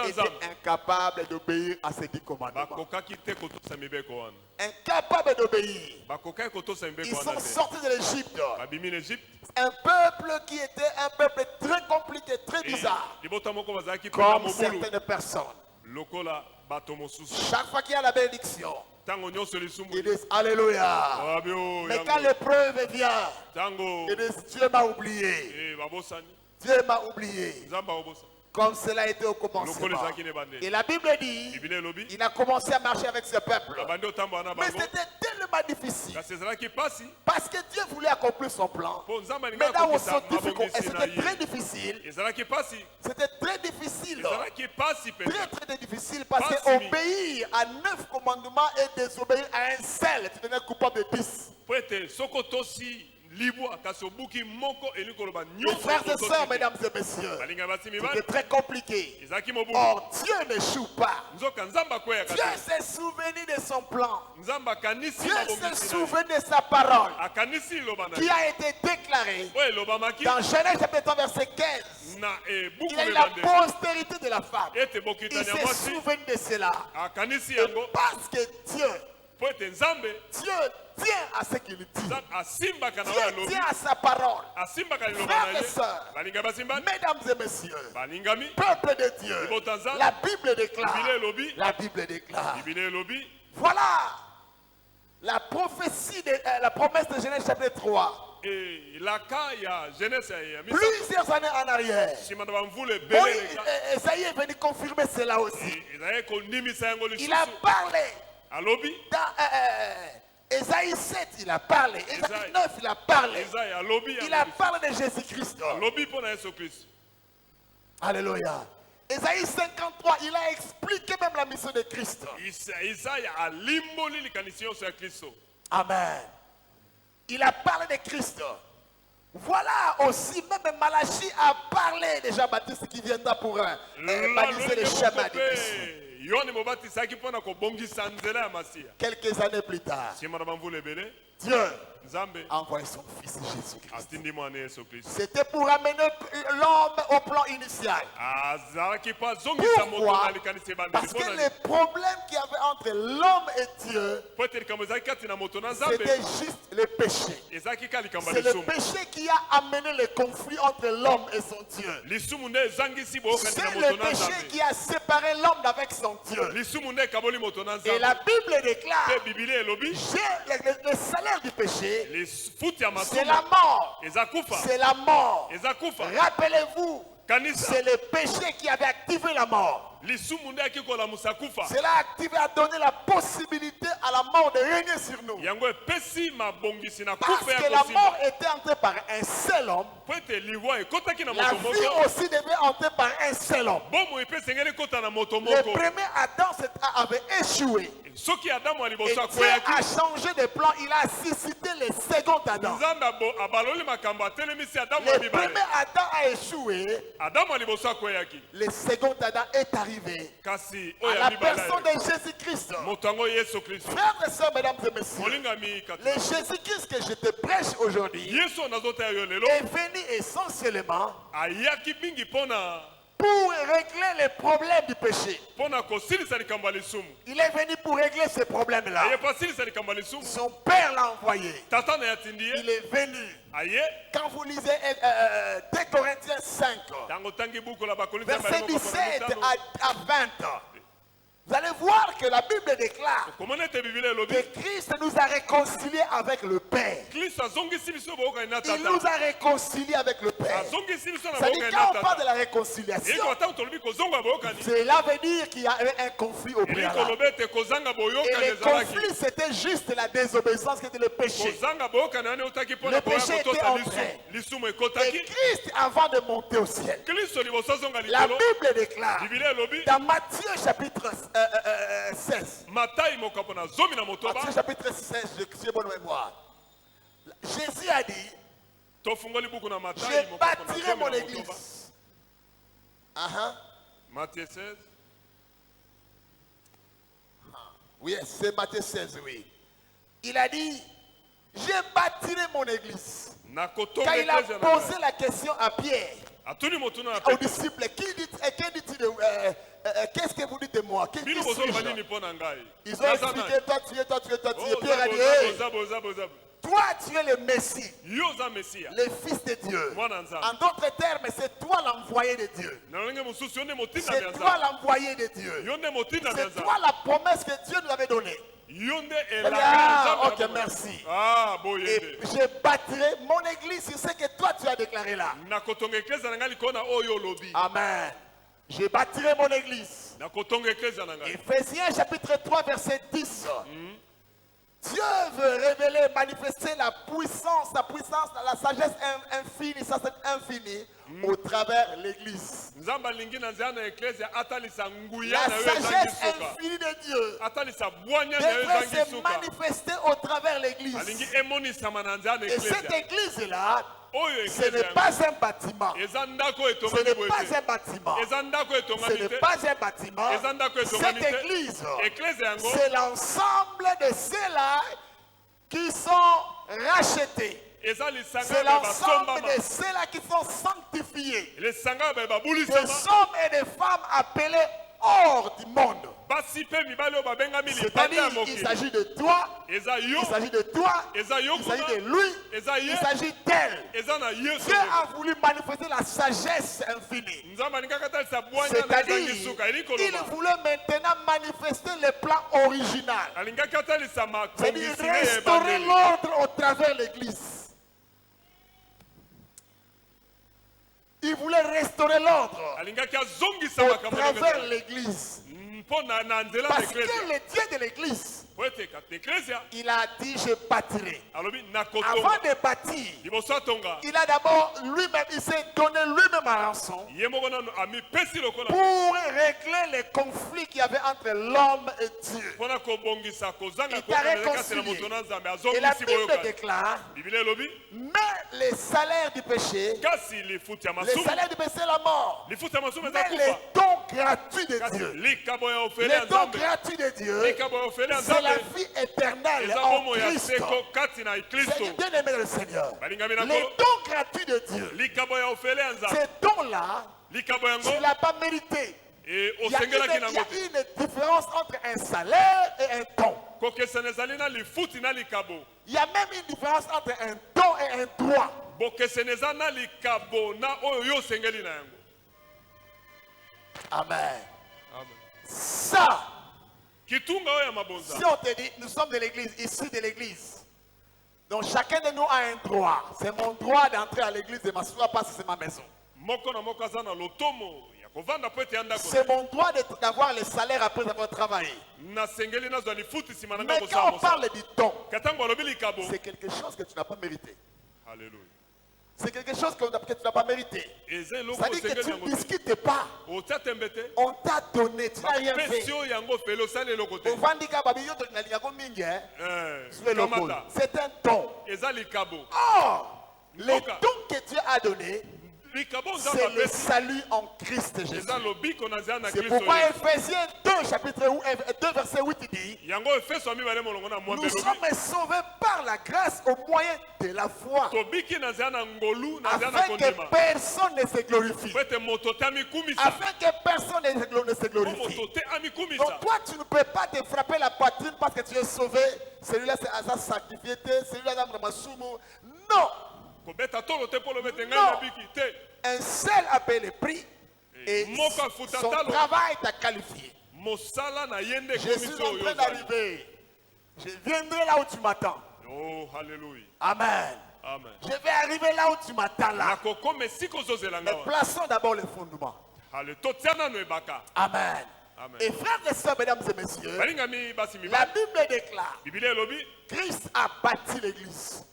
était incapable d'obéir à ces 10 commandements. Incapable d'obéir. Ils sont sortis de l'Égypte. Un peuple qui était un peuple très compliqué, très bizarre. Comme certaines personnes. Chaque fois qu'il y a la bénédiction, ils disent Alléluia. Mais quand l'épreuve vient, ils disent Dieu m'a oublié. Dieu m'a oublié. Comme cela était au commencement. Et la Bible dit, il a commencé à marcher avec ce peuple. Mais c'était tellement difficile. Parce que Dieu voulait accomplir son plan. Mais dans son difficulté, c'était très difficile. C'était très difficile. Très difficile parce qu'obéir à 9 commandements et désobéir à un seul, tu deviens coupable de 10. Mes frères et sœurs, mesdames et messieurs, c'est très compliqué. Or, Dieu n'échoue pas. Dieu s'est souvenu de son plan. Dieu s'est souvenu de sa parole qui a été déclarée dans Genèse chapitre 1 verset 15. Il a eu la postérité de la femme. Il s'est souvenu de cela. Et parce que Dieu tient à ce qu'il dit. Dieu tient à sa parole. Frères et sœurs, mesdames et messieurs, peuple de Dieu, la Bible déclare. La Bible déclare. Voilà la prophétie, la promesse de Genèse chapitre 3. Plusieurs années en arrière, Esaïe est venu confirmer cela aussi. Il a parlé. Dans Esaïe 7, il a parlé. Esaïe 9, il a parlé. Il a parlé de Jésus-Christ. Alléluia. Esaïe 53, il a expliqué même la mission de Christ. Amen. Il a parlé de Christ. Voilà aussi, même Malachie a parlé de Jean-Baptiste qui viendra pour baliser le chemin de Christ. Quelques années plus tard, Dieu a envoyé son fils Jésus-Christ. C'était pour amener l'homme au plan initial. Pourquoi? Parce que les problèmes qu'il y avait entre l'homme et Dieu, c'était juste le péché. C'est le péché qui a amené le conflit entre l'homme et son Dieu. C'est le péché qui a séparé l'homme d'avec son Dieu. Et la Bible déclare, le salaire du péché, c'est la mort. C'est la mort. Rappelez-vous, c'est le péché qui avait activé la mort. Cela a donné la possibilité à la mort de régner sur nous. Parce que la mort était entrée par un seul homme, la vie aussi devait entrer par un seul homme. Le premier Adam avait échoué. Et Dieu a changé de plan, il a suscité le second Adam. Le premier Adam a échoué, le second Adam est arrivé à la personne de Jésus-Christ. Frères et sœurs, mesdames et messieurs, le Jésus-Christ que je te prêche aujourd'hui est venu essentiellement pour régler les problèmes du péché. mpona kosilisa likambo ya lisumu. Il est venu pour régler ces problèmes-là. Aye kosilisa likambo ya lisumu. Son père l'a envoyé. Tata na yatindi ye. Il est venu. Aye. Quand vous lisez 2 Corinthiens 5, Tango tangi buku la Bakorinto verset 17 à 20, vous allez voir que la Bible déclare Comment était Bible lobi? que Christ nous a réconciliés avec le Père. Kristo azongisi biso boka ina Il tata. nous a réconciliés avec le Père. Azongisi biso na Ça dit boka quand ina on parle de tata. la réconciliation, Eko ata tolobi kozonga boka ni. cela veut dire qu'il y a un conflit au Ili préalable. kolobe te kozanga boyoka Et le nezalaki. conflit, c'était juste la désobéissance qui était le péché. Kozanga boka na ne otaki pona Le boya péché kotota était lisu. entré. Lisumu Et ekotaki. Christ, avant de monter au ciel, Kristo liboso zonga la likolo. Bible déclare Bible lobi. dans Matthieu chapitre 16, Matai mokapo na zomi na motoba. Matthieu chapitre 16, j'ai bonne mémoire. Jésus a dit, Tofungoli buku na Matai je mokapo na bâtirai zomi mon na église. motoba. Matthieu 16. Oui, c'est Matthieu 16, oui. Il a dit, je bâtirai mon église. Na Quand kotonga il a eklezia na posé ngai. la question à Pierre, Atuni motuna na aux Petro. disciples, qu'est-ce que vous dites de moi? Qui Bino suis-je? bozoloba nini mpo na ngai? Ils ont Naza expliqué, nani? toi tu es, toi tu es, toi tu es. Oh, Pierre a dit, hey, boza. toi tu es le Messie, Yo za Mesia. le Fils de Dieu. Mwana nzambe. En d'autres termes, c'est toi l'envoyé de Dieu. Na lolenge mosusu yo nde motinda C'est bya toi nzambe. l'envoyé de Dieu. Yo nde motinda bya C'est nzambe. toi la promesse que Dieu nous avait donnée. Yo nde Ah, elaka ya nzambe ok, na bomoi. merci. Ah, Et boyende. je bâtirai mon église sur ce que toi tu as déclaré là. Na kotonga eklezia na ngai likolo na oyo olobi. Amen. Je bâtirai mon église. Na kotonga eklezia na ngai. Éphésiens chapitre 3 verset 10. Dieu veut révéler, manifester la puissance, la sagesse infinie, ça c'est infini, au travers l'église. Nzambe alingi na nzela na eklezia atalisa nguya La na yo ezangi sagesse suka. infinie de Dieu Atalisa bwanya na yo devrait ezangi se suka. manifester au travers l'église. Alingi emonisama na nzela na Et cette eklezia. église-là, Oyo ce eklezia n'est yango. pas un bâtiment. Eza ndako Ce etongami n'est boye pas te. un bâtiment. Eza ndako Ce etongami n'est te. pas un bâtiment. Eza ndako etongami Cette te. église, Eklezia yango c'est l'ensemble de ceux-là qui sont rachetés. eza C'est lisanga l'ensemble basombama. de ceux-là qui sont sanctifiés. Lisanga Des babulisama. hommes et des femmes appelés hors du monde. Basi pe mibali oyo babengami libanda C'est-à-dire, ya il mokili. s'agit de toi, Eza yo. il s'agit de toi, Eza yo il s'agit kuna. de lui, Eza ye. il s'agit d'elle. Eza na yesu. Dieu a voulu manifester la sagesse infinie. Nzambe alingaki atalisa bwanya na C'est-à-dire, ezangi suka. Eli il koloba. voulait maintenant manifester le plan original. Alingaki atalisa C'est-à-dire makongisi ne ya restaurer ebandeli. l'ordre au travers l'église. Il voulait restaurer l'ordre Alingaki azongisa au makambo na travers eklesia. l'église. Mpo na nzela Parce na que eklesia. le Dieu de l'église, Po ete kati eklesia il a dit je bâtirai. alobi na Avant kotonga. de bâtir, Liboso atonga. il a d'abord lui-même, il s'est donné lui-même à rançon Ye moko nano amipesi lokola. pour régler les conflits qu'il y avait entre l'homme et Dieu. Mpona kobongisa kozanga Il t'a kokanela kasi na réconcilié. moto na nzambe Et la azongisi Bible boyokani. déclare, Biblia elobi mais le salaire du péché, kasi lifuti ya le masumu. salaire du péché c'est la mort. Lifuti ya masumu eza Mais kufa. le don gratuit de Kasi Dieu, likabo ya ofele ya le don nzambe. gratuit de Dieu, Likabo ya ofele ya c'est la nzambe. vie éternelle Eza en bomo ya Christ. seko kati na Kristo. C'est bien aimé le Seigneur. Balingami na Le kolo. don gratuit de Dieu, Likabo ya ofele ya nzambe. ce don-là, Likabo yango tu ne l'as pas mérité. e Il y a osengelaki nango te. une différence entre un salaire et un don. Kokesana ezali na lifuti na likabo. Il y a même une différence entre un don et un droit. Bokesana eza na likabo na oyo yo osengeli na yango. Amen. Amen. Ça, Kitunga oyo ya mabonza. si on te dit, nous sommes de l'église, ici de l'église. Donc chacun de nous a un droit. C'est mon droit d'entrer à l'église et m'asseoir parce que c'est ma maison. Moko na moko aza na lotomo ya kovanda po ete ya ndako. C'est mon droit d'avoir le salaire après avoir travaillé. Nasengeli nazwa lifuti nsima na Mais ngai quand kosala on mosala. parle du don, Katango alobi likabo. c'est quelque chose que tu n'as pas mérité. Alléluia. C'est quelque chose que tu n'as pas mérité. Eza eloko Ça dit que osengeli tu yango ne te. discutes pas. Otia tembe te. On t'a donné, tu n'as rien fait. Pesi oyo yango fele osali eloko te. Ovandika babi yo to nalingako mingi, hein. Sur le local. Kamata. C'est un don. Eza likabo. Or, le Oka. don que Dieu a donné, C'est le salut en Christ Jésus. C'est pourquoi Ephésiens 2, chapitre 2, verset 8 dit: nous sommes sauvés par la grâce au moyen de la foi, afin que personne ne se glorifie. Afin que personne ne se glorifie. Donc toi, tu ne peux pas te frapper la poitrine parce que tu es sauvé. Celui-là, c'est à sa sacrifié. Celui-là, c'est à sa. Non. Un seul appel est pris et son travail t'a qualifié. Je suis en train d'arriver. Je viendrai là où tu m'attends. Oh, alléluia. Amen. Amen. Je vais arriver là où tu m'attends là. Mais plaçons d'abord les fondements. Amen. Amen. Et frères et sœurs, mesdames et messieurs, la Bible déclare: Christ a bâti l'église.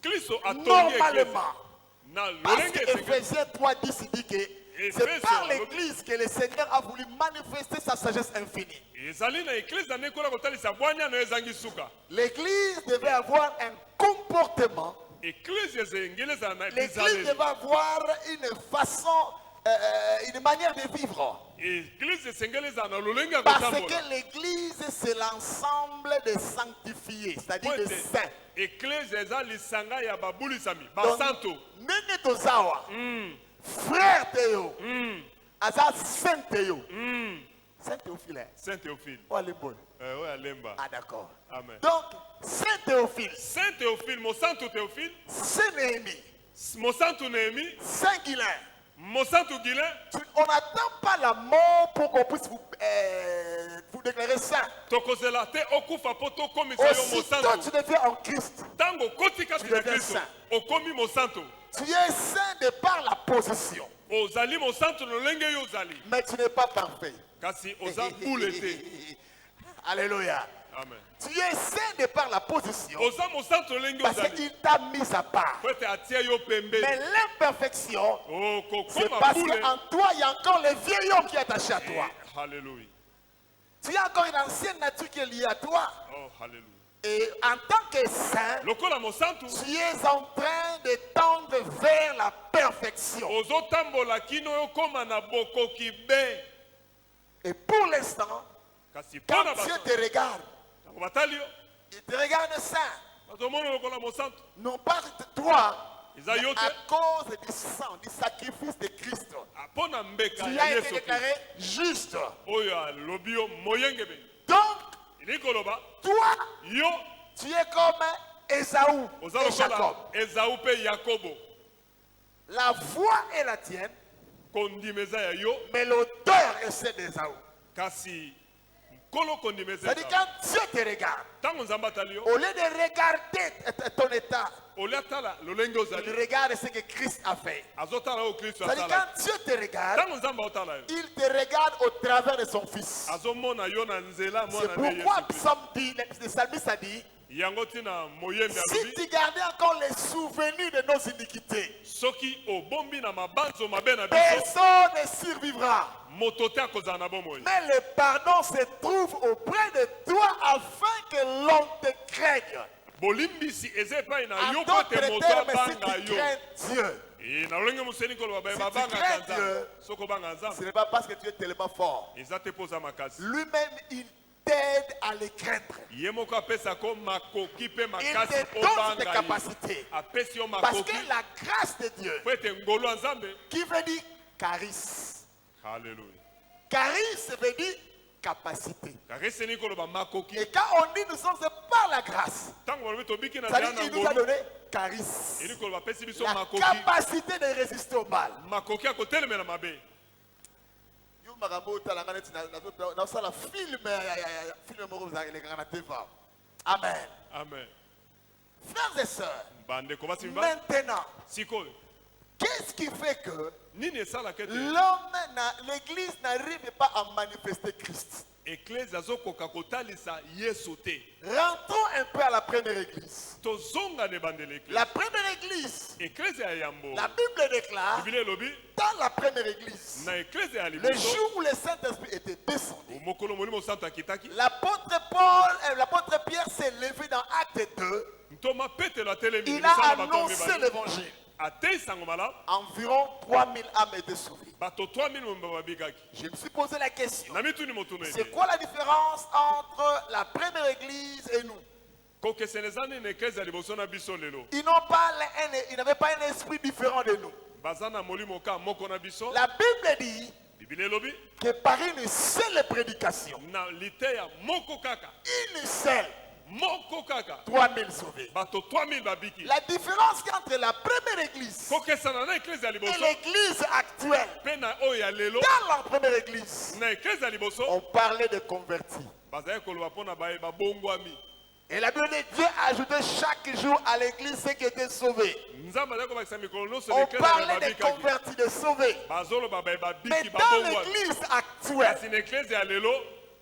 Normalement. Parce que Ephésiens 3:10 dit que c'est par l'église que le Seigneur a voulu manifester sa sagesse infinie. L'église devait avoir un comportement. L'église devait avoir une façon, une manière de vivre. Parce que l'église, c'est l'ensemble des sanctifiés, c'est-à-dire des saints. Donc, Nene Tozawa, frère Théo, Aza Saint Théo, Saint Théophile. Saint Théophile. Ah d'accord. Amen. Donc, Saint Théophile. Saint Théophile, mon Santo Théophile. Saint Néhémie. Mon Santo Néhémie. Saint Guilain. Mon Santo Guilain. On n'attend pas la mort pour qu'on puisse vous déclarer saint. Aussitôt tu deviens en Christ. Tu deviens saint. Tu es saint de par la position. Mais tu n'es pas parfait. Alléluia. Amen. Tu es saint de par la position. Parce qu'il t'a mis à part. Mais l'imperfection, c'est parce qu'en toi, il y a encore le vieil homme qui est attaché à toi. Alléluia. Tu as encore une ancienne nature qui est liée à toi. Oh, alléluia. Et en tant que saint, tu es en train de tendre vers la perfection. Et pour l'instant, quand Dieu te regarde, il te regarde saint. Non pas toi, mais à cause du sang, du sacrifice de Christ. Tu as été déclaré juste. Donc, toi, tu es comme Ésaü et Jacob. La voix est la tienne, mais l'auteur est celle d'Ésaü. C'est-à-dire quand Dieu te regarde, au lieu de regarder ton état, il regarde ce que Christ a fait. C'est-à-dire quand Dieu te regarde, il te regarde au travers de son Fils. C'est pourquoi le psalmiste a dit: si tu gardais encore les souvenirs de nos iniquités, personne ne survivra. Mais le pardon se trouve auprès de toi afin que l'on te craigne. En d'autres termes, si tu crains Dieu, ce n'est pas parce que tu es tellement fort. Lui-même, il t'aide à les craindre. Il te donne des capacités. Parce que la grâce de Dieu, qui veut dire charisme. Alléluia. Charisme veut dire capacité. Et quand on dit nous sommes par la grâce, ça dit qu'il nous a donné charisme. La capacité de résister au mal. Amen. Amen. Frères et sœurs, maintenant, qu'est-ce qui fait que l'église n'arrive pas à manifester Christ? Rentrons un peu à la première église. La première église, la Bible déclare, dans la première église, le jour où le Saint-Esprit était descendu, l'apôtre Pierre s'est levé dans Acte 2. Il a annoncé l'évangile. environ 3000 âmes étaient sauvées. bato 3000 babikaki. Je me suis posé la question. Na mituni motuno C'est quoi la différence entre la première église et nous? kokesenezani na eklezia liboso na biso lelo. Ils n'avaient pas un esprit différent de nous. Bazana molimo ka moko na biso. La Bible dit Bibile lobi que par une seule prédication, na liteya moko kaka. une seule, Moko kaka. 3000 sauvés. Bato 3000 babiki. La différence entre la première église Kokesana na eklezia et liboso. l'église actuelle, Pe na oya lelo. dans la première église, Na eklezia liboso. on parlait de convertis. Bazaya koloba pona baye babongwami. Et la Bible dit Dieu ajoutait chaque jour à l'église ceux qui étaient sauvés. Nzamba zako bakisa mikolo no so On eklezia parlait des babikaki. convertis, de sauvés. Bazolo babaye Mais babiki dans babongwami. l'église actuelle, Kasi na eklezia lelo.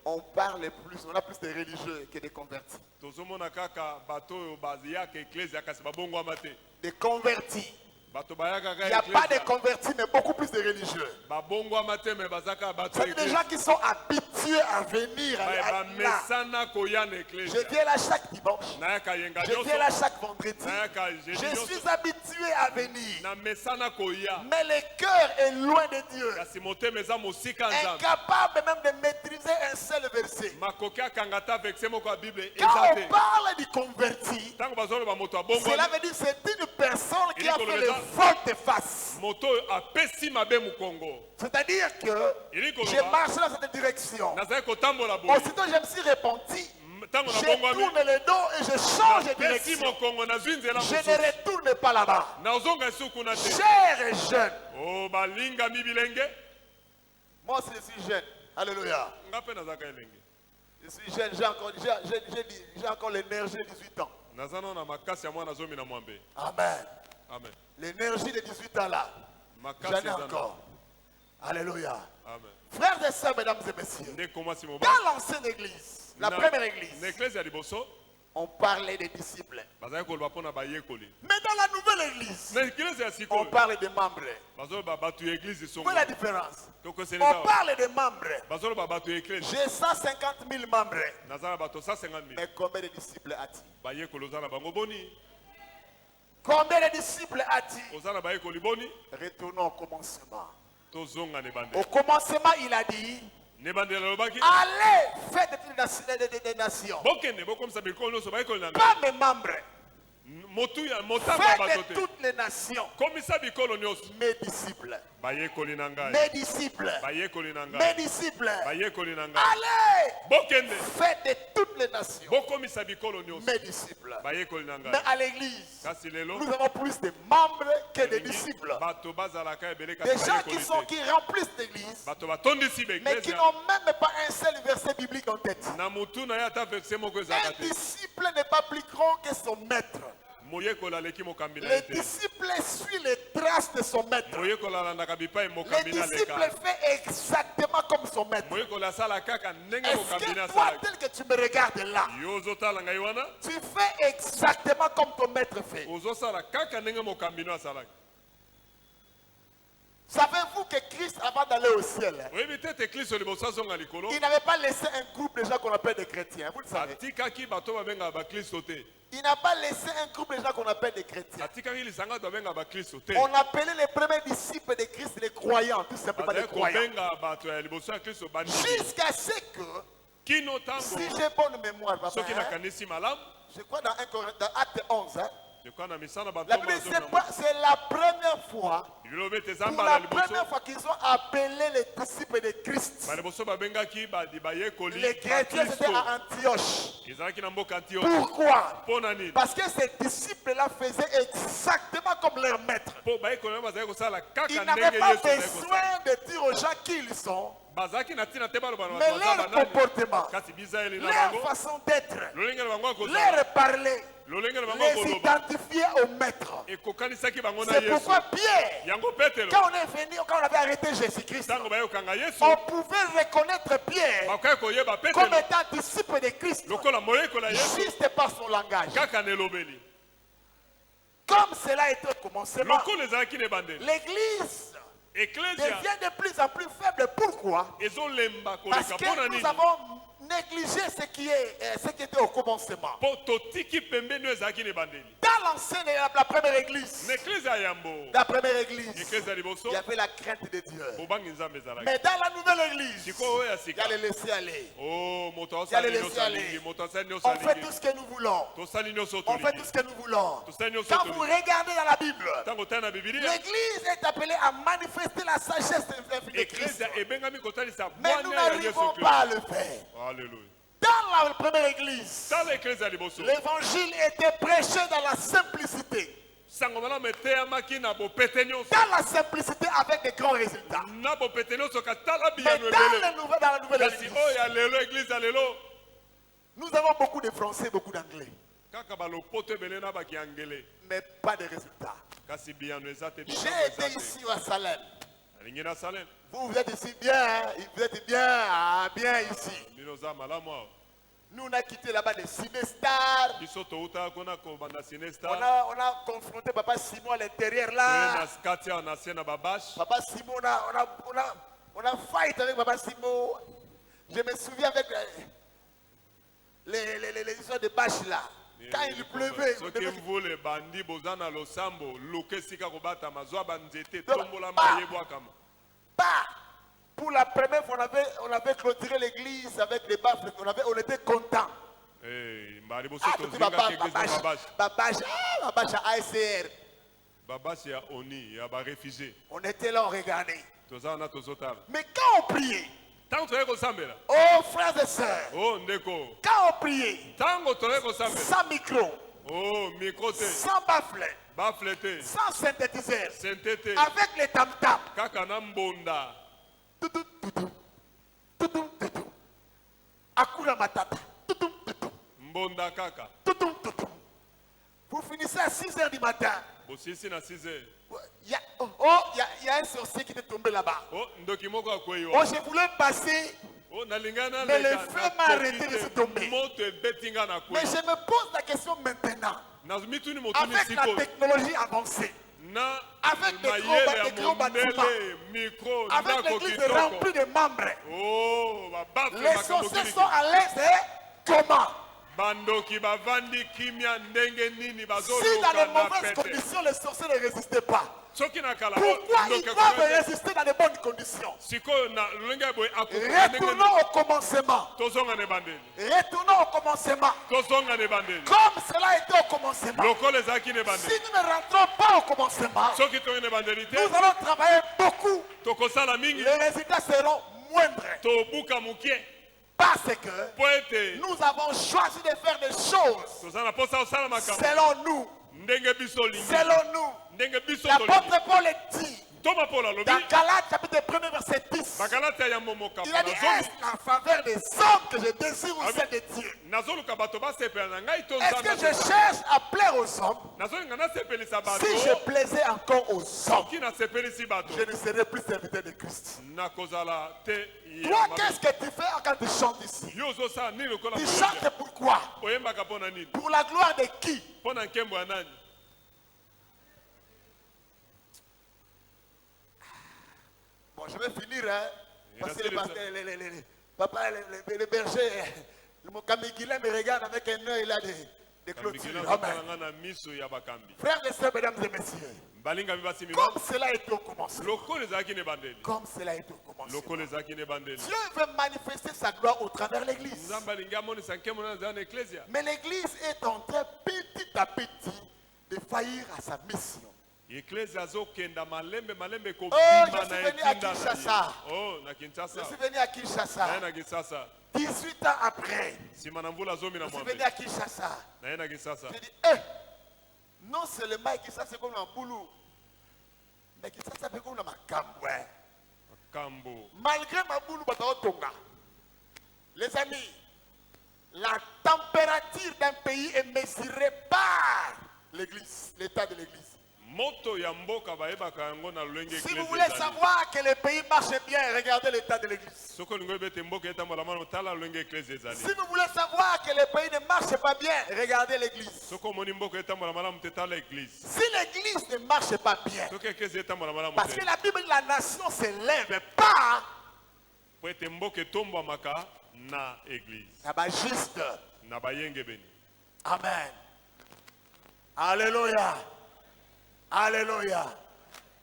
on parle plus, on a plus de religieux que de convertis. Tozomona kaka bato oyo baziyaka eklezia kasi babongwama te. Des convertis. Bato bayaka Il n'y kaka a pas de eklezia. convertis, mais beaucoup plus de religieux. Babongwama te me bazaka bato C'est des gens qui sont habitués à venir là. bamesana koya na Je eklezia. viens là chaque dimanche. Nayaka yenga Je viens là nyonso. chaque vendredi. Nayaka jeudi Je nyonso. suis habitué à venir. Na mesana koya. Mais le cœur est loin de Dieu. Kasi motema eza mosika nzambe. Incapable même de maîtriser un seul verset. Makoki akanga ta verset moko ya bible Quand eza on te. parle du converti, Ntango bazoloba moto cela abongwami. veut dire que c'est une personne qui a Il dit fait que le le volte-face. Moto oyo apesi mabe mokongo. C'est-à-dire que Il dit que je le marche dans cette direction. nazali kotambola boye. Aussitôt, je me suis repenti. Ntango Je nabongwami. tourne le dos et je change de Napesi direction. mokongo nazwi nzela Je ne mosusu. retourne pas là-bas. Nazonga esu kuna te. Cher et jeune. Oh balingami bilenge. Moi aussi, je suis jeune. Alléluia. Nga mpe nazalaka elenge. Je suis jeune. J'ai encore l'énergie de 18 ans. Naza nano na makasi ya mwana zomi na mwambe. Amen. Amen. L'énergie de 18 ans là. Makasi J'en ai eza na- encore. Alléluia. Amen. Frères et sœurs, mesdames et messieurs. Nde komasi mobali. Dans l'ancienne église, la première Na église, eklezia liboso on parlait des disciples. bazali koloba mpo na bayekoli. Mais dans la nouvelle église, Na eklezia ya on sikoyo parle des membres. bazoloba bato ya eglize songo. Quelle est la différence? Tokoseli On eza parle des membres. bazoloba bato ya eklezia. J'ai 150 000 membres. Naza na bato 150 000. Mais combien de disciples as-tu? Bayekoli oza na bango boni. Combien de disciples as-tu? Oza na bayekoli boni. Retournons au commencement. Tozonga ne bande. Au commencement, il a dit Ne bande lobaki. allez, faites de toutes les nations. Bokende bokomisa mikolo nyonso bayekoli na ngai. Pas mes membres. Motu ya motango ya bato Faites de te. toutes les nations. Komisa bikolo nyonso. Mes disciples. Bayekoli na ngai. Mes disciples. Bayekoli na Mes ngai. disciples. Bayekoli na ngai. Allez, Bokende faites de toutes les nations. bokomisa bikolo nyonso. Mes disciples. Bayekoli na ngai. Mais à l'église, Kasi lelo nous avons plus de membres que de disciples. bato bazalaka ebele Des kasi gens qui bayekoli te. qui remplissent l'église, Bato batondisi mais qui baeklezia. n'ont même pas un seul verset biblique en tête. Na mutu na ye ata verset moko Un ezalaka te. disciple n'est pas plus grand que son maître. Moyekola aleki mokambi na Le ye te. disciple suit les traces de son maître. Moyekola alandaka bipai Le mokambi na disciple leka. fait exactement comme son maître. Moyekola asala kaka ndenge Est-ce mokambi que na toi, asalaki. tel que tu me regardes là, Yo ozotala ngai wana tu fais exactement comme ton maître fait? ozosala kaka ndenge mokambi no asalaki. Savez-vous que Christ, avant d'aller au ciel, Oyebi te ete Kristo liboso azonga likolo il n'avait pas laissé un groupe de gens qu'on appelle des chrétiens. Vous le savez. atikaki bato babengaka bakristo te. Il n'a pas laissé un groupe de gens qu'on appelle des chrétiens. Atikaki lisanga bato babengaka bakristo te. On appelait les premiers disciples de Christ les croyants, tout simplement des Bazali croyants. kobenga bato ya liboso ya kristo bandimi. Jusqu'à ce que, Kino ntango si j'ai bonne mémoire, papa, soki hein, nakanisi malamu je crois dans 1 Corinthiens, dans Acte 11, hein, ekwa na misana bato la Bible dit c'est la première fois, bilobi ete pour ezamba na la liboso première fois qu'ils ont appelé les disciples de Christ. baliboso babengaki bayekoli Les chrétiens c'était bakristo à Antioche. ezalaki na mboka antioche. Pourquoi? Mpo na nini? Parce que ces disciples-là faisaient exactement comme leur maître. Mpo bayekoli bazalaki kosala Ils kaka n'avaient ndenge pas yesu azalaki kosala. besoin de dire aux gens qui ils sont, bazalaki na ntina te baloba na mais bato baza leur banani comportement, kasi bisaeli na leur bango façon d'être, lolenge na bango ya kozala leur parler, lolenge na bango les ya koloba identifier au maître. ekokanisaki bango na C'est yesu pourquoi Pierre, yango petelo quand on est venu, quand on avait arrêté Jésus-Christ, ntango bayokanga yesu on pouvait reconnaître Pierre bakoki koyeba comme petelo étant disciple de Christ, lokola moyekola yesu juste par son langage. kaka na elobeli Comme cela était au commencement, lokola ezalaki na ebandeli l'église eklesia devient de plus en plus faible. Pourquoi? ezolemba Parce koleka que mpo na nous nini avons négligé ce qui était au commencement. mpo totiki pembeni oyo ezalaki na ebandeli Dans l'ancienne et la première église, L'église à Yambo. la première église, L'église à Liboso. il y avait la crainte de Dieu. Bobangi Nzambe ezalaki. Mais dans la nouvelle église, Siko oyo ya il y a sika. le laisser aller. Oh, moto Il y a le asali laisser nyonso aller. alingi, moto asali nyonso On fait alingi. tout ce que nous voulons. Tosali nyonso On fait tolingi. tout ce que nous voulons. Tosali nyonso Quand vous tolingi. regardez dans la Bible, Tango tana Bibilia. l'église est appelée à manifester la sagesse de Christ. Église ebengami kotalisa Mais nous bwana ya Yesu n'arrivons Kristo. pas à le faire. Alléluia. Dans la première église, Dans l'église à Liboso. l'évangile était prêché dans la simplicité. Sango malamu eteyamaki na bopete nyonso. Dans la simplicité avec des grands résultats. Na bopete nyonso katala Mais biyano dans ebele. la nouvelle Kasi église, oyo ya lelo église ya lelo. nous avons beaucoup de français, beaucoup d'anglais, Kaka balopoto ebele na bakiangele. mais pas de résultats. Kasi biyano eza te. J'ai été ici à Salem. Alingi na Salem. Vous êtes ici bien, hein? Vous êtes bien, ah, bien ici. Bino za malamu awa. Nous, on a quitté là-bas des Cinestar. Biso touta kuna kobanda Sinestar. On a confronté Papa Simon à l'intérieur là. Na skati ya na siena babash. Papa Simon, on a fight avec Papa Simon. Je me souviens avec les histoires de bâches là. Quand il pleuvait, on soki devait- mvula ebandi boza na losambo luka esika kobata mazwa banzete Donc, tombola bah. maye bwakama. Bah! Pour la première fois, on avait clôturé l'église avec des baffes. On était contents. mbali boso Ah, tout tozinga Papa, ke eglise ya Babache à ASCR. babashi ya oni ya barefugie On était là, on regardait. toza wana tozotala Mais quand on priait, ntango toyei kosambela oh frères et sœurs, o ndeko quand on priait, ntango toyei kosambela sans micro, o mikro te sans baffle, bafle te sans synthétiseur, sente te avec les tam-tams. kaka na mbonda Toutou, toutou, toutou, toutou. Akuna Matata. Toutou, toutou, mbonda kaka toutou, toutou. Vous finissez à 6 h du matin. bosisi na 6 heures Il y a un sorcier qui est tombé là-bas. o ndoki moko akwei Oh, wa je voulais passer, o nalinga na mais le leka feu na m'a arrêté, koki je suis te, tombé. moto ebeti nga na mais kwei je me pose la question maintenant. mituni motuni Avec la sikoyo technologie avancée, na avec des mayele ya gros bâtiments, mondele mikro avec ndako l'église kitoko remplie de membres, o babafle les makambo sorciers kiliki sont à l'aise. Comment? bandoki bavandi kimia ndenge nini Si dans bazoluka les na mauvaises pete conditions, les sorciers ne résistaient pas, soki na kala pourquoi ils ndoki doivent akoki- résister dans de bonnes conditions? sikoyo na lolenge ya boye akokoka ndenge Retournons nini au commencement. tozonga na ebandeli Retournons au commencement. tozonga na ebandeli Comme cela était au commencement. lokola ezalaki na Si ebandeli nous ne rentrons pas au commencement, soki toyi na ebandeli te nous allons travailler beaucoup. tokosala mingi Les résultats seront moindres. tobuka mokie Parce que mpo ete nous avons choisi de faire des choses toza na mposa kosala makambo selon nous. ndenge biso olingi Selon nous. ndenge biso tolingi L'apôtre Paul dit toma mpo alobi dans Galates chapitre 1 verset 10. bakalata ya momoka Il a dit, est-ce en faveur des hommes que je désire ou celle de Dieu? nazoluka bato basepela na ngai to Est-ce que nzambe je cherche à plaire aux hommes? nazolinga nasepelisa bato Si je plaisais encore aux hommes, soki nasepelisi bato je ne serais plus serviteur de Christ. nakozala te ya Toi, mabe. qu'est-ce que tu fais quand tu chantes ici? yo ozosala nini lokola Tu koyemba? chantes pourquoi? oyembaka mpo na nini Pour la gloire de qui? mpo na nkembo ya nani Bon, je vais finir, hein. Parce que Merci, papa, les bergers, mon Kamigila me regarde avec un œil là de clôture. mikila Amen. kotalanga na miso ya bakambi Frères et sœurs, mesdames et messieurs, balingami basi comme mibali cela était au commencement, lokola ezalaki na ebandeli comme cela était au commencement, lokola ezalaki na ebandeli Dieu veut manifester sa gloire au travers de l'église. nzambe alingi amonisa nkembo na ezala na eklesia Mais l'église est en train petit à petit de faillir à sa mission. eklesia azokenda malembe malembe je kobima suis na venu à etinda na Kinshasa. ye oh na Je kinshasa suis venu à naye Kinshasa, na kinshasa 18 ans après. nsima na mvula zomi na Je suis mwambe venu à Kinshasa. naye na kinshasa Je dis, non seulement Kinshasa c'est comme un boulot, mais Kinshasa c'est comme un macambouin. kambo Malgré ma boulot, les amis, la température d'un pays est mesurée par l'église, l'état de l'église. moto ya mboka bayebaka yango na lolenge Si vous eklesi voulez savoir que le pays marche bien, regardez l'état de l'église. soki olingi oyeba ete mboka etambola mano tala lolenge eklesi ezali Si vous voulez savoir que le pays ne marche pas bien, regardez l'église. soki omoni mboka etambola malamu te tala eglise Si l'église ne marche pas bien, soki eklesi etambola malamu parce te que la Bible dit la nation se lève pas, po ete mboka etombwamaka na eglise ça va juste. na bayengebeni Amen. Alléluia. Alléluia.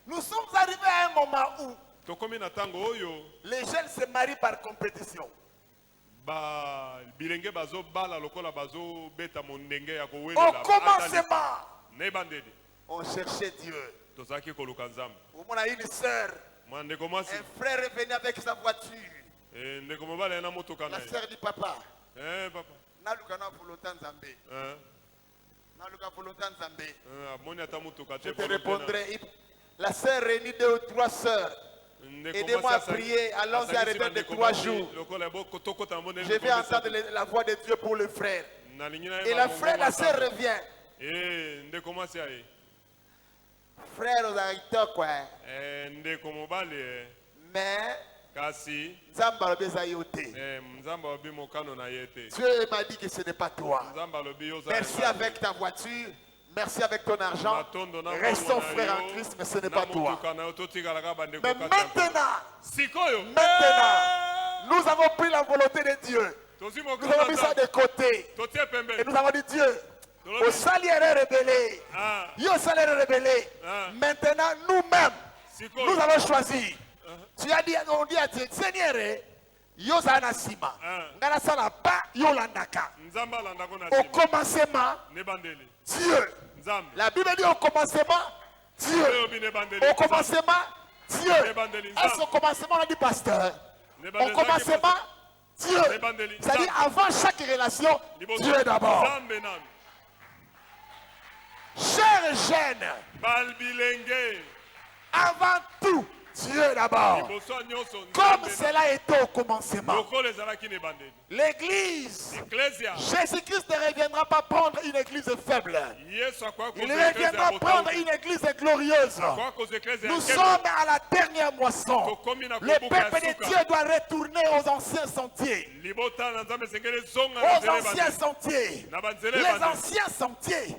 Nous sommes arrivés à un moment où tokomi na tango oyo les jeunes se marient par compétition. ba bilenge bazo bala lokola bazo beta mondenge ya Au kowelela commencement, ne bandedi on cherchait Dieu. tozaki koluka nzambe On a une sœur, mwa ndeko mwasi un frère est venu avec sa voiture. ndeko mobali na motoka na La ye sœur dit papa, papa naluka na volonté nzambe. Naluka volonté nzambe. amoni ata motoka Je te te répondrai. La sœur réunit 2 ou 3 sœurs. Aidez-moi à prier. Allons-y à arrêter de 3 jours. Je vais entendre la voix de Dieu pour le frère. Et la sœur revient. Frère aux agriculteurs, quoi. Mais, Nzamba Dieu m'a dit que ce n'est pas toi. Merci avec ta voiture. Merci avec ton argent. Restons frères en Christ, mais ce n'est pas toi. Mais maintenant, nous avons pris la volonté de Dieu. Nous avons mis ça de côté. Et nous avons dit Dieu, au salaire rebellé, au salaire rebellé. Maintenant, nous-mêmes, nous avons choisi. Tu as dit, on dit à Dieu, Seigneur, Yosa Nasima, Ngarasala pas Yolandaka. Au commencement, Dieu. La Bible dit au commencement, Dieu. Au commencement, Dieu. Est-ce au commencement, on a dit pasteur? Au commencement, Dieu. C'est-à-dire avant chaque relation, Dieu est d'abord. Chers jeunes, avant tout, Dieu d'abord. Comme cela était au commencement. L'église, Jésus-Christ ne reviendra pas prendre une église faible. Il reviendra prendre une église glorieuse. Nous sommes à la dernière moisson. Le peuple de Dieu doit retourner aux anciens sentiers. Aux anciens sentiers. Les anciens sentiers.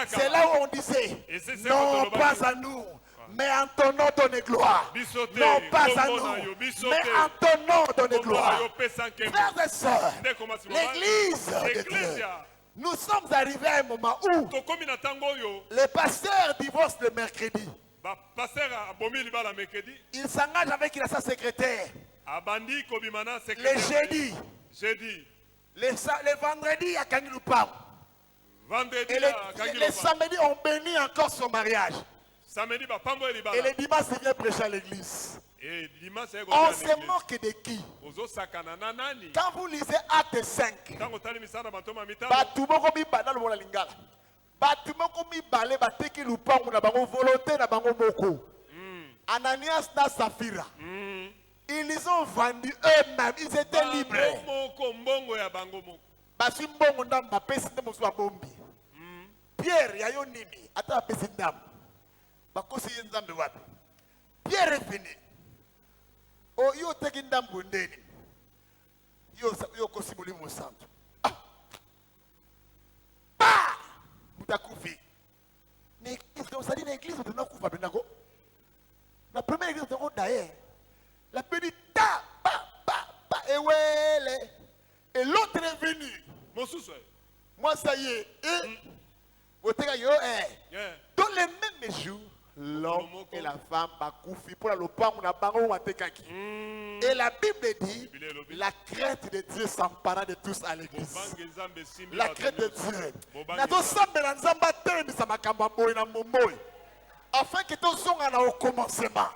C'est là où on disait, non pas à nous, mais en ton nom donne gloire. Non pas à nous, mais en ton nom donne gloire. Frères et sœurs, l'église de Dieu. Nous sommes arrivés à un moment où les pasteurs divorcent le mercredi. Il s'engage avec sa secrétaire. Le jeudi. Le vendredi, il y a Kangilupam. Et le samedi, on bénit encore son mariage. Et le dimanche, il vient prêcher à l'église. On se moque de qui? Quand vous lisez Acte 5, Ananias na Saphira, ils ont vendu eux-mêmes, ils étaient libres. Pierre, yayo nini, ata apesi ndam. Bakosi yenzambe wapi. Pierre est venu. Oh, yo teki ndambu ndeni. Yo kosi mulimu santo. Pa! Mutakufi. Mais qu'est-ce que ça dit dans l'église de Nakufa Benako? La première église de Daé. La petite ta, pa, et ouais, et l'autre est venu. Moi, ça y est. Dans les mêmes jours, l'homme et la femme bakoufi pour le pain on a bango watekaki. Et la Bible dit la crainte de Dieu s'empara de tous à l'église. La crainte de Dieu. Afin que tous soient au commencement.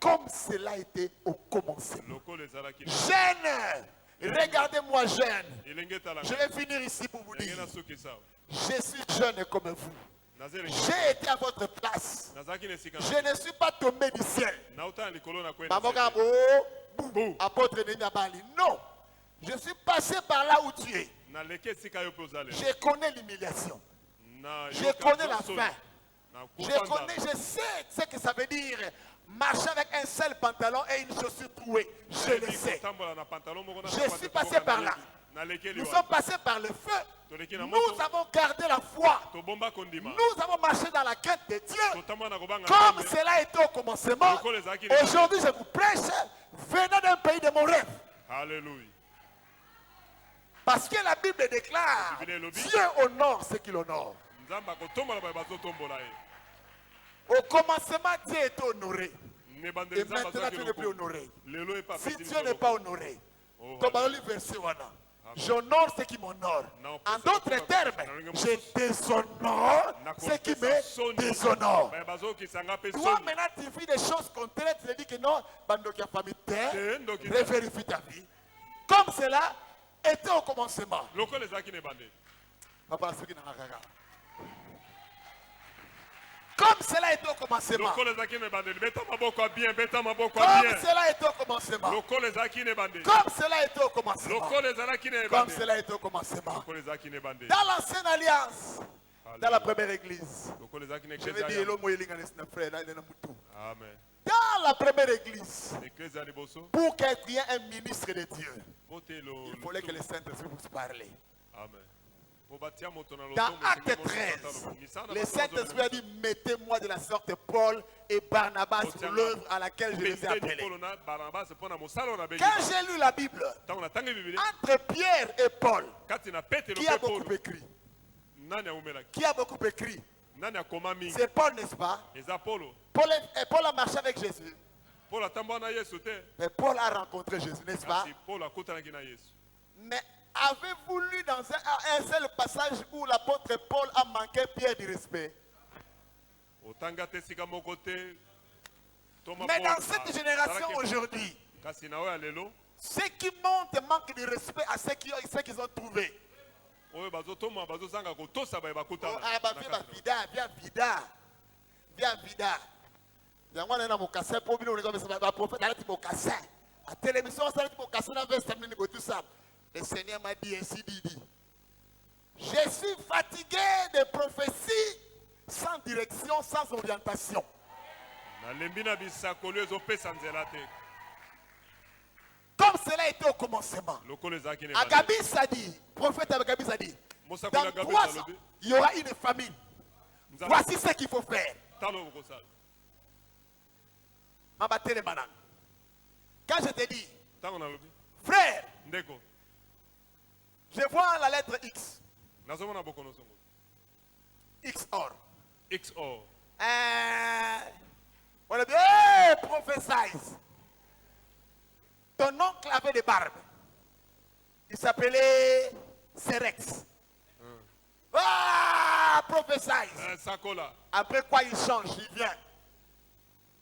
Comme cela était au commencement. Jeune, regardez-moi jeune. Je vais finir ici pour vous dire. Je suis jeune comme vous. J'ai été à votre place. Je ne suis pas tombé du ciel. Apôtre Nenyabali. Non. Je suis passé par là où tu es. Je connais l'humiliation. Je connais la faim. Je sais ce que ça veut dire marcher avec un seul pantalon et une chaussure trouée. Je le sais. Je suis passé par là. Nous sommes passés par le feu. Nous avons gardé la foi. Nous avons marché dans la crainte de Dieu. Comme cela était au commencement. Aujourd'hui, je vous prêche venant d'un pays de mon rêve. Alléluia. Parce que la Bible déclare Dieu honore ce qu'il honore. nzambe akotombola baye bazotombola ye. Au commencement, Dieu était honoré. nebandeli Et nzambe maintenant, tu n'es plus azwaki honoré. lelo ye pa Si apesi Dieu biso n'est pas lokola. honoré, Oh, donc bah, le verset voilà. Amen. J'honore ce qui m'honore. Non, En c'est d'autres le termes, problème. je déshonore ce qui me déshonore. baye bazokisanga mpe Toi, soni. maintenant, tu vis des choses contraires, tu te dis que non, Bandoki a famille terre, Te ndoki te. revérifie ta vie. Comme cela était au commencement. lokola ezalaki na ebandeli. Papa, ce qui n'a rien à voir. Comme cela était au commencement. lokola ezalaki na ebandeli. beta maboko ya bien, beta maboko ya Comme bien. cela était au commencement. lokola ezalaki na ebandeli. Comme cela était au commencement. lokola ezalaki na Comme ebandeli. cela était au commencement. lokola ezalaki na ebandeli. Dans l'ancienne alliance, dans la première église. lokola ezalaki na Je vais eklezia dire, ya- l'homme est un frère, là, il est dans le mouton. amen. Dans la première église, eklezia ya liboso pour qu'il y ait un ministre de Dieu, po te lo- il fallait que le Saint-Esprit puisse parler. amen. Po batia moto na Dans lotombo, Acte esengeli moto 13, kotala lo- Misana le bato Saint-Esprit a bazobela dit, mettez-moi de la sorte Paul et Barnabas pour Otianga. l'œuvre à laquelle je les ai Beteli appelés. Polo na Barnabas mpo na mosala oyo nabengi. Quand j'ai lu la Bible, ntango natangi biblia entre Pierre et Paul, kati na petelo qui a mpe beaucoup polo écrit? nani aumelaki Qui a beaucoup écrit? nani akoma mingi C'est Paul, n'est-ce pas? eza polo Paul a marché avec Jésus. polo atambola na yesu te Mais Paul a rencontré Jésus, n'est-ce pas? kasi polo akutanaki na yesu. Mais avez-vous lu dans un seul passage où l'apôtre Paul a manqué Pierre du respect? otanga te esika moko te toma Mais Paul, dans cette ah, génération azalaki- aujourd'hui, kasi na oyo ya lelo ceux qui montent manquent de respect à ceux qu'ils ont trouvés. oyo bazotoma bazozanga kotosa baye Oh, bakutana ah, bah, na viens, kati na- vida, viens, vida. Viens, vida. yango wana na mokasa po bino olinga baprofete alati mokasa atelemisi oso alati mokasa na veste amini boye tout ça. Le Seigneur m'a dit ainsi, dit. Je suis fatigué de prophéties sans direction, sans orientation. nalembi na bisakoli ezopesa nzela te Comme cela était au commencement. lokola ezalaki na ebandeli. Agabis a dit, prophète Agabis a dit, mosakoli dans Agabis 3 ans, alobi il y aura une famine. nzambe Voici ce qu'il faut faire. talo okosala Mabatele Manan. Quand je te dis, ntango nalobi frère, ndeko je vois la lettre X. nazomona bokono songo X or. xor On a dit, hey, prophèse. Ton oncle avait des barbes. Il s'appelait Serex. Ah, prophèse. sakola Après quoi il change, il vient.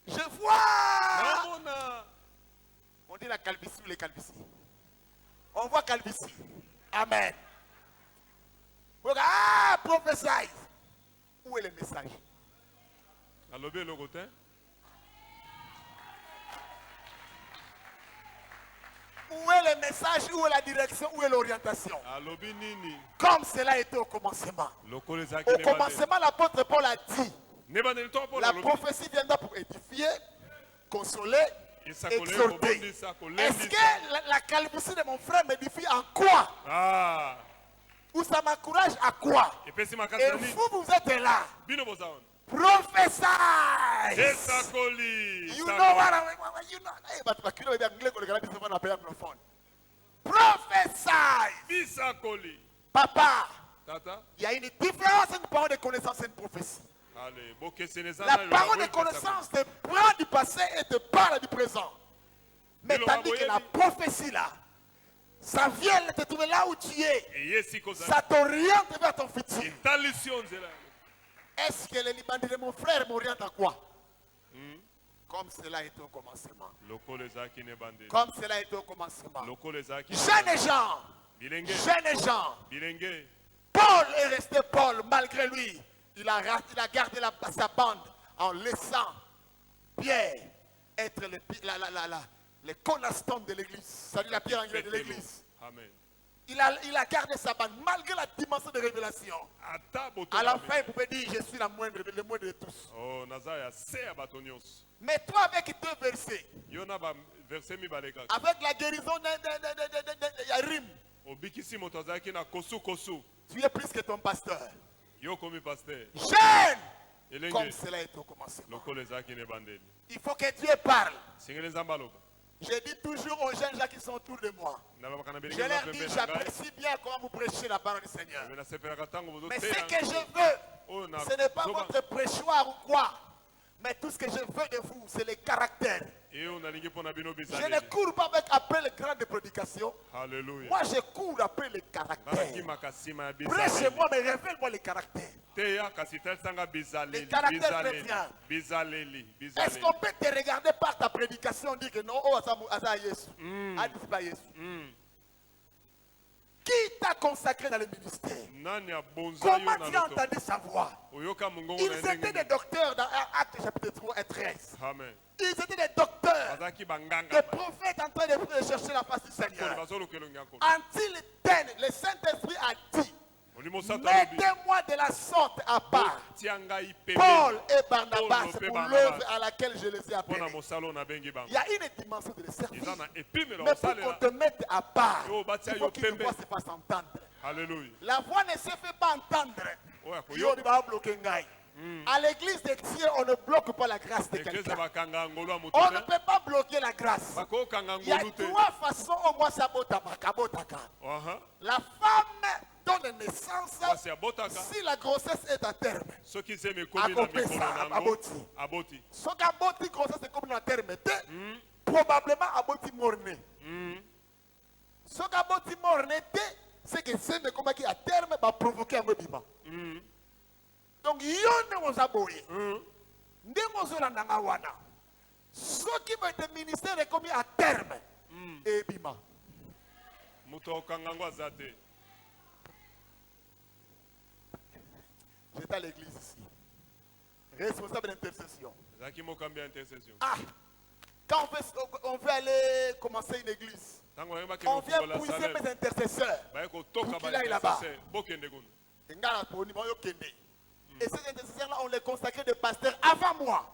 Je vois. namona On dit la calvitie ou les calvities. On voit calvitie. Amen. Ah, prophèse. Où est le message? alobi eloko te Où est le message? Où est la direction? Où est l'orientation? alobi nini Comme cela était au commencement. lokola ezalaki Au na ebandeli. commencement, l'apôtre Paul a dit, nebandeli to mpo la nalobi prophétie viendra pour édifier, consoler, esakola exhorter. kobondisa Est-ce kolendisa que la calvitie de mon frère m'édifie en quoi? ah Ou ça m'encourage à quoi? epesi makasi Et na nini vous êtes là. bino boza wana Prophesy. esakoli You know what you know. Hey, but bakilo bebe anglais ko le kana biso na paya anglophone. Prophesy. bisakoli Papa, tata il y a une différence entre une parole de connaissance et une prophétie. ale bokeseni eza La na parole de eloko connaissance te prend du passé et te parle du présent. Mais Bilo tandis que baboyebi. la prophétie là, ça vient te trouver là où tu es. eye esika ozali Ça t'oriente vers ton futur. etalisi yo nzela Est-ce que les Libanais de mon frère m'orientent à quoi? Comme cela était au commencement. lokola ezalaki na ebandeli Comme cela était au commencement. lokola ezalaki Jeunes gens, bilenge jeunes gens. bilenge Paul est resté Paul malgré lui. Il a gardé sa bande en laissant Pierre être le cornerstone de l'église. C'est-à-dire la pierre angulaire de l'église. amen Il a gardé sa bande malgré la dimension de révélation. ata boto À la fin, il pouvait dire, je suis le moindre de tous. oh naza ya se ya bato nyonso Mais toi, avec 2 versets, yo na baverse mibale kaka avec la guérison de Yarim, obikisi moto azalaki na kosu tu es plus que ton pasteur. yo komi paster Jeune, comme elenge cela est au commencement. lokola ezalaki na ebandeli Il faut que Dieu parle. singeli nzambe aloba Je dis toujours aux jeunes gens qui sont autour de moi. nalobaka na Je belenge leur pembe dis, na ngai j'apprécie bien comment vous prêchez la parole du Seigneur. me nasepelaka ntango Mais ce bozoteya que je veux, Ce n'est pas votre prêchoir ou quoi. Mais tout ce que je veux de vous, c'est le caractère. Je ne cours pas après le grand de prédication. Alléluia. Moi, je cours après le caractère. Prêchez-moi, mais révèle-moi le caractère. Le caractère chrétien. Est-ce qu'on peut te regarder par ta prédication et dire que non, oh, ça Yesu. Ah, c'est pas Yesu. Qui t'a consacré dans le ministère? Comment tu as entendu sa voix? Ils étaient des docteurs dans Actes chapitre 3 et 13. Amen. Ils étaient des docteurs, des prophètes en train de chercher la face du Seigneur. Antil le Saint-Esprit a dit, mettez-moi de la sorte à part Paul et Barnabas pour l'œuvre à laquelle je les ai appelés. Il y a une dimension de le servir. Mais pour qu'on te mette à part, il faut qu'une voix se fasse entendre. Alléluia. La voix ne se fait pas entendre. À l'église de Dieu, on ne bloque pas la grâce de quelqu'un. On ne peut pas bloquer la grâce. Il y a trois façons au moins sabotaka. La femme donne naissance si la grossesse est à terme. Aboti. Ce qu'aboti grossesse est comme à terme, probablement aboti morné. Ce qu'aboti morné, c'est que c'est comme qui à terme va provoquer un bébé. Donc, il y a des aboyés. Des gens wana. Ce qui va être ministère est comme à terme. Et bima. J'étais à l'église ici. Responsable d'intercession. Ah, quand on veut aller commencer une église, on vient puiser mes intercesseurs pour qu'il aille là-bas. Et ces intercesseurs-là, on les consacrait des pasteurs avant moi.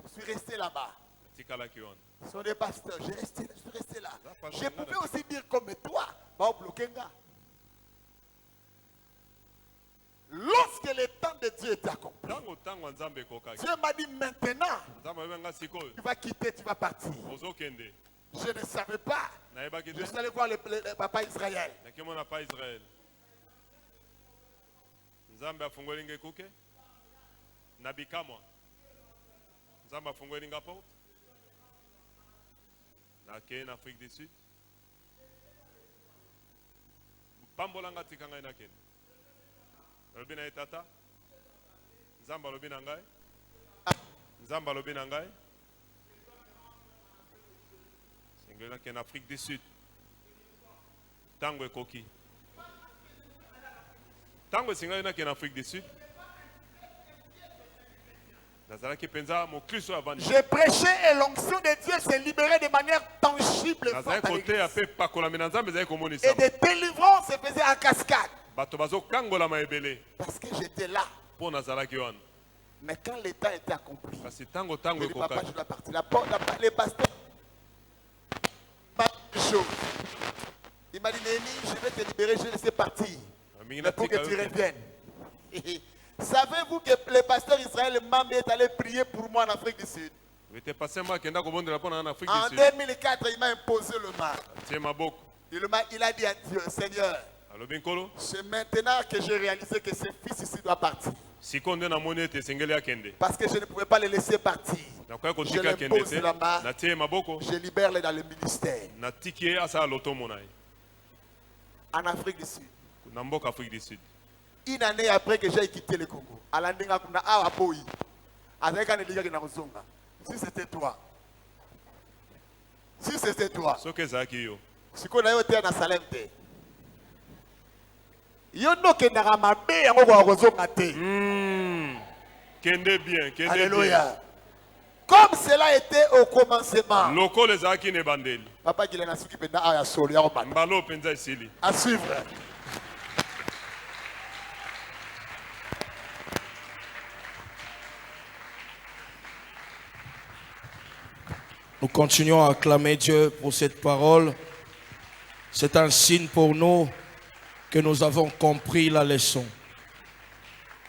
Je suis resté là-bas. Ce sont des pasteurs. Je suis resté là. Je pouvais aussi dire comme toi, lorsque le temps de Dieu est accompli, Dieu m'a dit maintenant, tu vas quitter, tu vas partir. Je ne savais pas. Je suis allé voir le papa Israël. Nzambe afungoli ngekuke nabikamwa Nzambe afungoli ngapo na ke na Afrique du Sud pambola ngatika ngai na ken lobi na etata Nzambe lobi na ngai Nzambe lobi na ngai singela ken Afrique du Sud tango ekoki tango singa na ken Afrique du Sud. J'ai prêché et l'onction de Dieu s'est libérée de manière tangible. Et des délivrances se faisaient en cascade. Parce que j'étais là. Mais quand le temps était accompli, je dis, papa, je dois partir. Les pasteurs, il m'a dit, Némi, je vais te libérer, je vais laisser partir. Mais pour que tu reviennes. Savez-vous que le pasteur Israël Mambi est allé prier pour moi en Afrique du Sud? En 2004, il m'a imposé le mal. Il a dit à Dieu, Seigneur, c'est maintenant que j'ai réalisé que ce fils ici doit partir. Parce que je ne pouvais pas le laisser partir. Je l'impose la main, je libère dans le ministère. En Afrique du Sud. Une année après que j'ai quitté le Congo, si c'était toi, si qu'on a été dans Salem, alléluia. Comme cela était au commencement. Papa à suivre. Nous continuons à acclamer Dieu pour cette parole. C'est un signe pour nous que nous avons compris la leçon.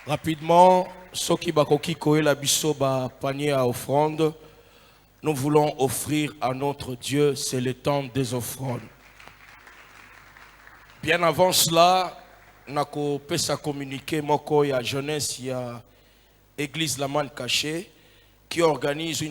Rapidement, soki bakoki koyela biso ba panier à offrande, nous voulons offrir à notre Dieu, c'est le temps des offrandes. Bien avant cela, nako pesa communiqué moko ya jeunesse ya Église La Manne Cachée qui organise une